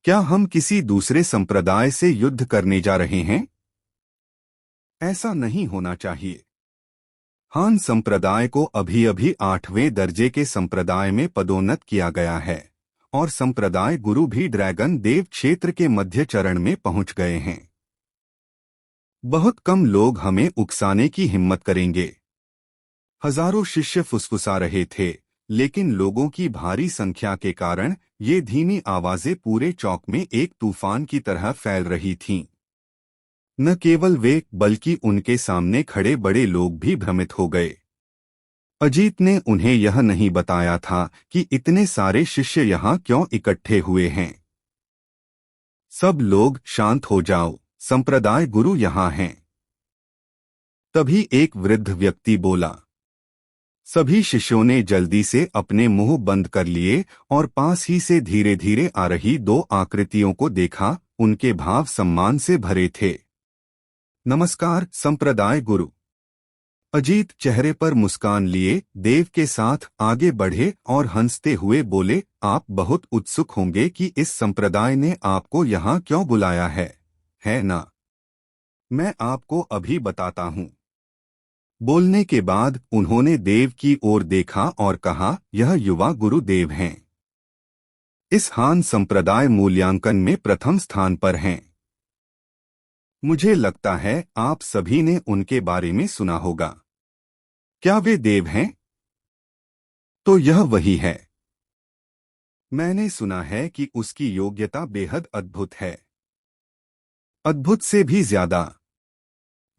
क्या हम किसी दूसरे संप्रदाय से युद्ध करने जा रहे हैं? ऐसा नहीं होना चाहिए। हान संप्रदाय को अभी अभी 8वें दर्जे के संप्रदाय में पदोन्नत किया गया है और संप्रदाय गुरु भी ड्रैगन देव क्षेत्र के मध्य चरण में पहुंच गए हैं। बहुत कम लोग हमें उकसाने की हिम्मत करेंगे। हजारों शिष्य फुसफुसा रहे थे, लेकिन लोगों की भारी संख्या के कारण ये धीमी आवाजें पूरे चौक में एक तूफान की तरह फैल रही थीं। न केवल वे बल्कि उनके सामने खड़े बड़े लोग भी भ्रमित हो गए। अजीत ने उन्हें यह नहीं बताया था कि इतने सारे शिष्य यहाँ क्यों इकट्ठे हुए हैं। सब लोग शांत हो जाओ, संप्रदाय गुरु यहाँ हैं। तभी एक वृद्ध व्यक्ति बोला। सभी शिष्यों ने जल्दी से अपने मुंह बंद कर लिए और पास ही से धीरे धीरे आ रही दो आकृतियों को देखा। उनके भाव सम्मान से भरे थे। नमस्कार संप्रदाय गुरु। अजीत चेहरे पर मुस्कान लिए देव के साथ आगे बढ़े और हंसते हुए बोले, आप बहुत उत्सुक होंगे कि इस संप्रदाय ने आपको यहाँ क्यों बुलाया है ना? मैं आपको अभी बताता हूँ। बोलने के बाद उन्होंने देव की ओर देखा और कहा, यह युवा गुरुदेव हैं। इस हान संप्रदाय मूल्यांकन में प्रथम स्थान पर हैं। मुझे लगता है आप सभी ने उनके बारे में सुना होगा। क्या वे देव हैं? तो यह वही है। मैंने सुना है कि उसकी योग्यता बेहद अद्भुत है। अद्भुत से भी ज्यादा।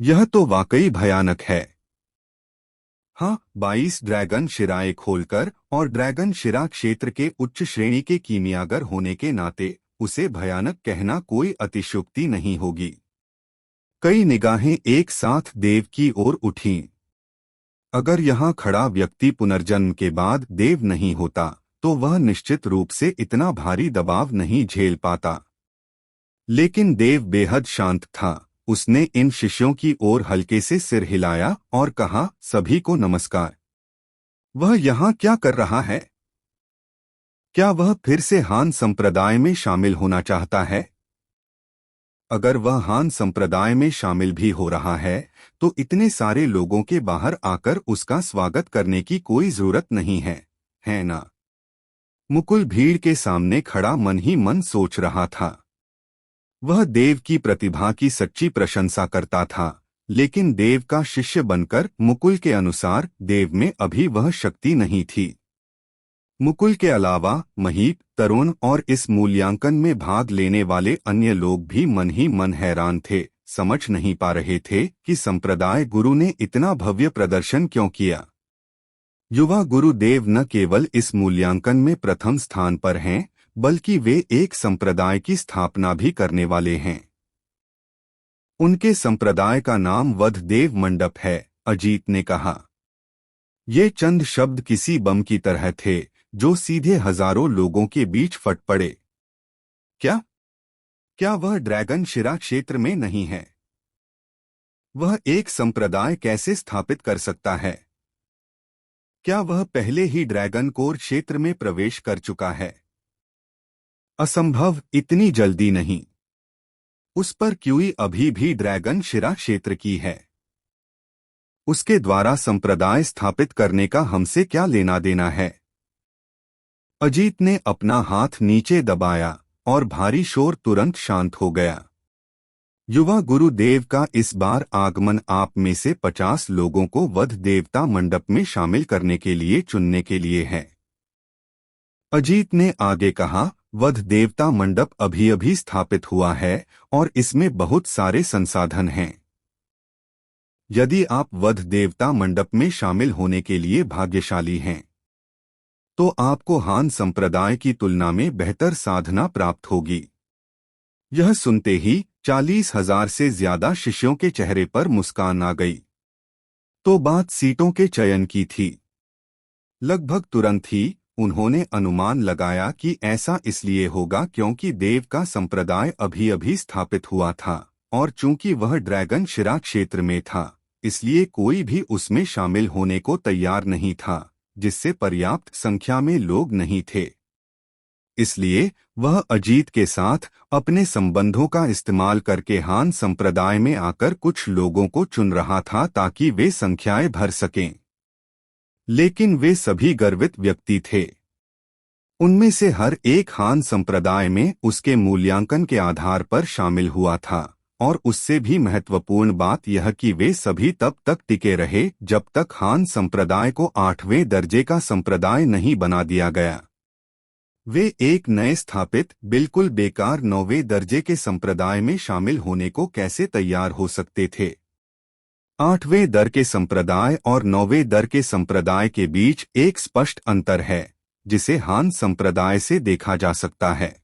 यह तो वाकई भयानक है। हाँ, 22 ड्रैगन शिराएं खोलकर और ड्रैगन शिरा क्षेत्र के उच्च श्रेणी के कीमियागर होने के नाते उसे भयानक कहना कोई अतिशयोक्ति नहीं होगी। कई निगाहें एक साथ देव की ओर उठीं। अगर यहाँ खड़ा व्यक्ति पुनर्जन्म के बाद देव नहीं होता तो वह निश्चित रूप से इतना भारी दबाव नहीं झेल पाता। लेकिन देव बेहद शांत था। उसने इन शिष्यों की ओर हल्के से सिर हिलाया और कहा, सभी को नमस्कार। वह यहाँ क्या कर रहा है? क्या वह फिर से हान संप्रदाय में शामिल होना चाहता है? अगर वह हान संप्रदाय में शामिल भी हो रहा है तो इतने सारे लोगों के बाहर आकर उसका स्वागत करने की कोई जरूरत नहीं है ना? मुकुल भीड़ के सामने खड़ा मन ही मन सोच रहा था। वह देव की प्रतिभा की सच्ची प्रशंसा करता था, लेकिन देव का शिष्य बनकर मुकुल के अनुसार देव में अभी वह शक्ति नहीं थी। मुकुल के अलावा महीप, तरुण और इस मूल्यांकन में भाग लेने वाले अन्य लोग भी मन ही मन हैरान थे। समझ नहीं पा रहे थे कि संप्रदाय गुरु ने इतना भव्य प्रदर्शन क्यों किया। युवा गुरुदेव न केवल इस मूल्यांकन में प्रथम स्थान पर हैं, बल्कि वे एक संप्रदाय की स्थापना भी करने वाले हैं। उनके संप्रदाय का नाम वधदेव मंडप है, अजीत ने कहा। ये चंद शब्द किसी बम की तरह थे जो सीधे हजारों लोगों के बीच फट पड़े। क्या वह ड्रैगन शिरा क्षेत्र में नहीं है? वह एक संप्रदाय कैसे स्थापित कर सकता है? क्या वह पहले ही ड्रैगन कोर क्षेत्र में प्रवेश कर चुका है? असंभव, इतनी जल्दी नहीं। उस पर क्यूई अभी भी ड्रैगन शिरा क्षेत्र की है। उसके द्वारा संप्रदाय स्थापित करने का हमसे क्या लेना देना है? अजीत ने अपना हाथ नीचे दबाया और भारी शोर तुरंत शांत हो गया। युवा गुरुदेव का इस बार आगमन आप में से 50 लोगों को वध देवता मंडप में शामिल करने के लिए चुनने के लिए है। अजीत ने आगे कहा, वध देवता मंडप अभी अभी स्थापित हुआ है और इसमें बहुत सारे संसाधन हैं। यदि आप वध देवता मंडप में शामिल होने के लिए भाग्यशाली हैं, तो आपको हान संप्रदाय की तुलना में बेहतर साधना प्राप्त होगी। यह सुनते ही 40,000 से ज्यादा शिष्यों के चेहरे पर मुस्कान आ गई। तो बात सीटों के चयन की थी। लगभग तुरंत ही उन्होंने अनुमान लगाया कि ऐसा इसलिए होगा क्योंकि देव का संप्रदाय अभी अभी स्थापित हुआ था और चूंकि वह ड्रैगन शिरा क्षेत्र में था, इसलिए कोई भी उसमें शामिल होने को तैयार नहीं था, जिससे पर्याप्त संख्या में लोग नहीं थे। इसलिए वह अजीत के साथ अपने संबंधों का इस्तेमाल करके हान संप्रदाय में आकर कुछ लोगों को चुन रहा था ताकि वे संख्याएं भर सकें। लेकिन वे सभी गर्वित व्यक्ति थे। उनमें से हर एक हान संप्रदाय में उसके मूल्यांकन के आधार पर शामिल हुआ था और उससे भी महत्वपूर्ण बात यह कि वे सभी तब तक टिके रहे जब तक हान संप्रदाय को 8वें दर्जे का संप्रदाय नहीं बना दिया गया। वे एक नए स्थापित बिल्कुल बेकार 9वें दर्जे के संप्रदाय में शामिल होने को कैसे तैयार हो सकते थे? 8वें दर के संप्रदाय और 9वें दर के संप्रदाय के बीच एक स्पष्ट अंतर है, जिसे हान संप्रदाय से देखा जा सकता है।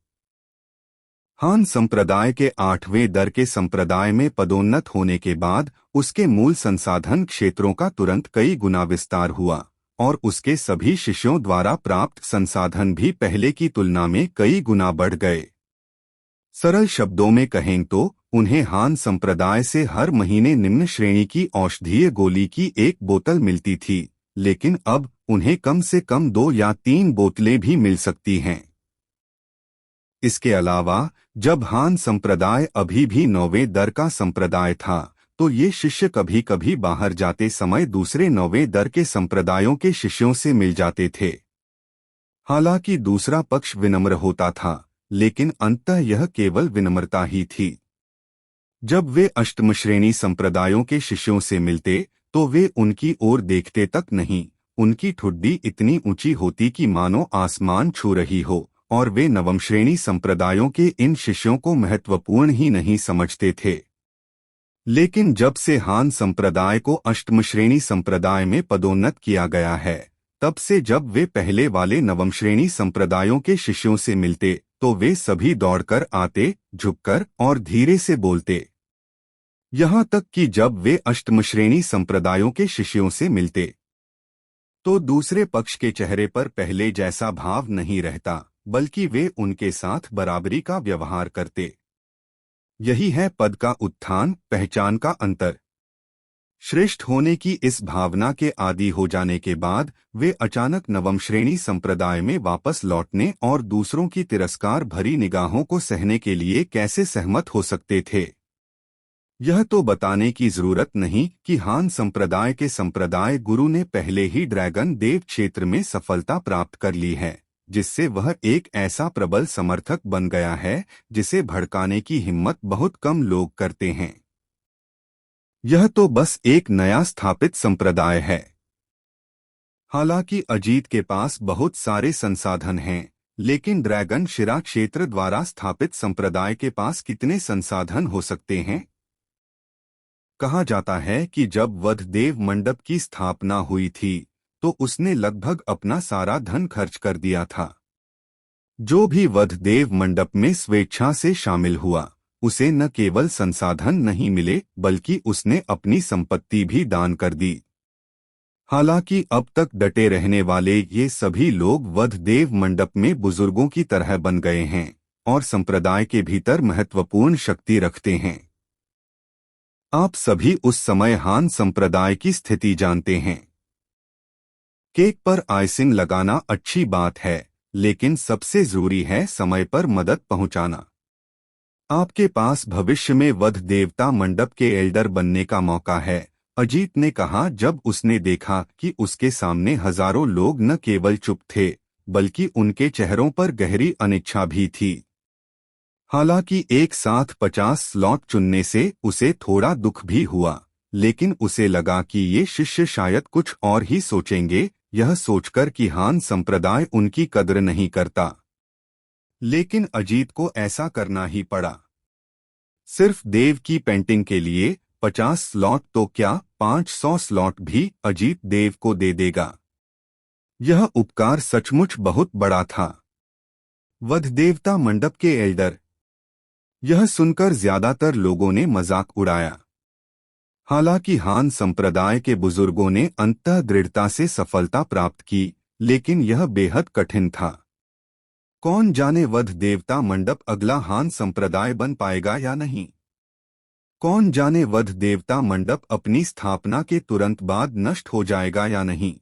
हान संप्रदाय के 8वें दर के संप्रदाय में पदोन्नत होने के बाद उसके मूल संसाधन क्षेत्रों का तुरंत कई गुना विस्तार हुआ और उसके सभी शिष्यों द्वारा प्राप्त संसाधन भी पहले की तुलना में कई गुना बढ़ गए। सरल शब्दों में कहें तो उन्हें हान संप्रदाय से हर महीने निम्न श्रेणी की औषधीय गोली की एक बोतल मिलती थी, लेकिन अब उन्हें कम से कम 2 या 3 बोतलें भी मिल सकती हैं। इसके अलावा जब हान संप्रदाय अभी भी 9वें दर का संप्रदाय था, तो ये शिष्य कभी कभी बाहर जाते समय दूसरे 9वें दर के संप्रदायों के शिष्यों से मिल जाते थे। हालांकि दूसरा पक्ष विनम्र होता था, लेकिन अंततः यह केवल विनम्रता ही थी। जब वे अष्टम श्रेणी संप्रदायों के शिष्यों से मिलते तो वे उनकी ओर देखते तक नहीं, उनकी ठुड्डी इतनी ऊंची होती कि मानो आसमान छू रही हो, और वे नवम श्रेणी संप्रदायों के इन शिष्यों को महत्वपूर्ण ही नहीं समझते थे। लेकिन जब से हान संप्रदाय को अष्टम श्रेणी संप्रदाय में पदोन्नत किया गया है, तब से जब वे पहले वाले नवम श्रेणी संप्रदायों के शिष्यों से मिलते तो वे सभी दौड़कर आते, झुककर और धीरे से बोलते। यहाँ तक कि जब वे अष्टम श्रेणी संप्रदायों के शिष्यों से मिलते तो दूसरे पक्ष के चेहरे पर पहले जैसा भाव नहीं रहता, बल्कि वे उनके साथ बराबरी का व्यवहार करते। यही है पद का उत्थान, पहचान का अंतर। श्रेष्ठ होने की इस भावना के आदी हो जाने के बाद वे अचानक नवम श्रेणी संप्रदाय में वापस लौटने और दूसरों की तिरस्कार भरी निगाहों को सहने के लिए कैसे सहमत हो सकते थे? यह तो बताने की जरूरत नहीं कि हान संप्रदाय के संप्रदाय गुरु ने पहले ही ड्रैगन देव क्षेत्र में सफलता प्राप्त कर ली है, जिससे वह एक ऐसा प्रबल समर्थक बन गया है जिसे भड़काने की हिम्मत बहुत कम लोग करते हैं। यह तो बस एक नया स्थापित संप्रदाय है। हालांकि अजीत के पास बहुत सारे संसाधन हैं, लेकिन ड्रैगन शिरा क्षेत्र द्वारा स्थापित संप्रदाय के पास कितने संसाधन हो सकते हैं? कहा जाता है कि जब वधदेव मंडप की स्थापना हुई थी तो उसने लगभग अपना सारा धन खर्च कर दिया था। जो भी वधदेव मंडप में स्वेच्छा से शामिल हुआ, उसे न केवल संसाधन नहीं मिले बल्कि उसने अपनी संपत्ति भी दान कर दी। हालांकि अब तक डटे रहने वाले ये सभी लोग वधदेव मंडप में बुजुर्गों की तरह बन गए हैं और संप्रदाय के भीतर महत्वपूर्ण शक्ति रखते हैं। आप सभी उस समय हान संप्रदाय की स्थिति जानते हैं। केक पर आइसिंग लगाना अच्छी बात है, लेकिन सबसे जरूरी है समय पर मदद पहुंचाना। आपके पास भविष्य में वध देवता मंडप के एल्डर बनने का मौका है, अजीत ने कहा जब उसने देखा कि उसके सामने हजारों लोग न केवल चुप थे बल्कि उनके चेहरों पर गहरी अनिच्छा भी थी। हालांकि एक साथ 50 स्लॉट चुनने से उसे थोड़ा दुख भी हुआ, लेकिन उसे लगा कि ये शिष्य शायद कुछ और ही सोचेंगे, यह सोचकर कि हान संप्रदाय उनकी कद्र नहीं करता। लेकिन अजीत को ऐसा करना ही पड़ा। सिर्फ देव की पेंटिंग के लिए 50 स्लॉट तो क्या 500 स्लॉट भी अजीत देव को दे देगा। यह उपकार सचमुच बहुत बड़ा था। वध देवता मंडप के एल्डर। यह सुनकर ज्यादातर लोगों ने मजाक उड़ाया। हालांकि हान संप्रदाय के बुजुर्गों ने अंततः दृढ़ता से सफलता प्राप्त की, लेकिन यह बेहद कठिन था। कौन जाने वध देवता मंडप अगला हान संप्रदाय बन पाएगा या नहीं। कौन जाने वध देवता मंडप अपनी स्थापना के तुरंत बाद नष्ट हो जाएगा या नहीं।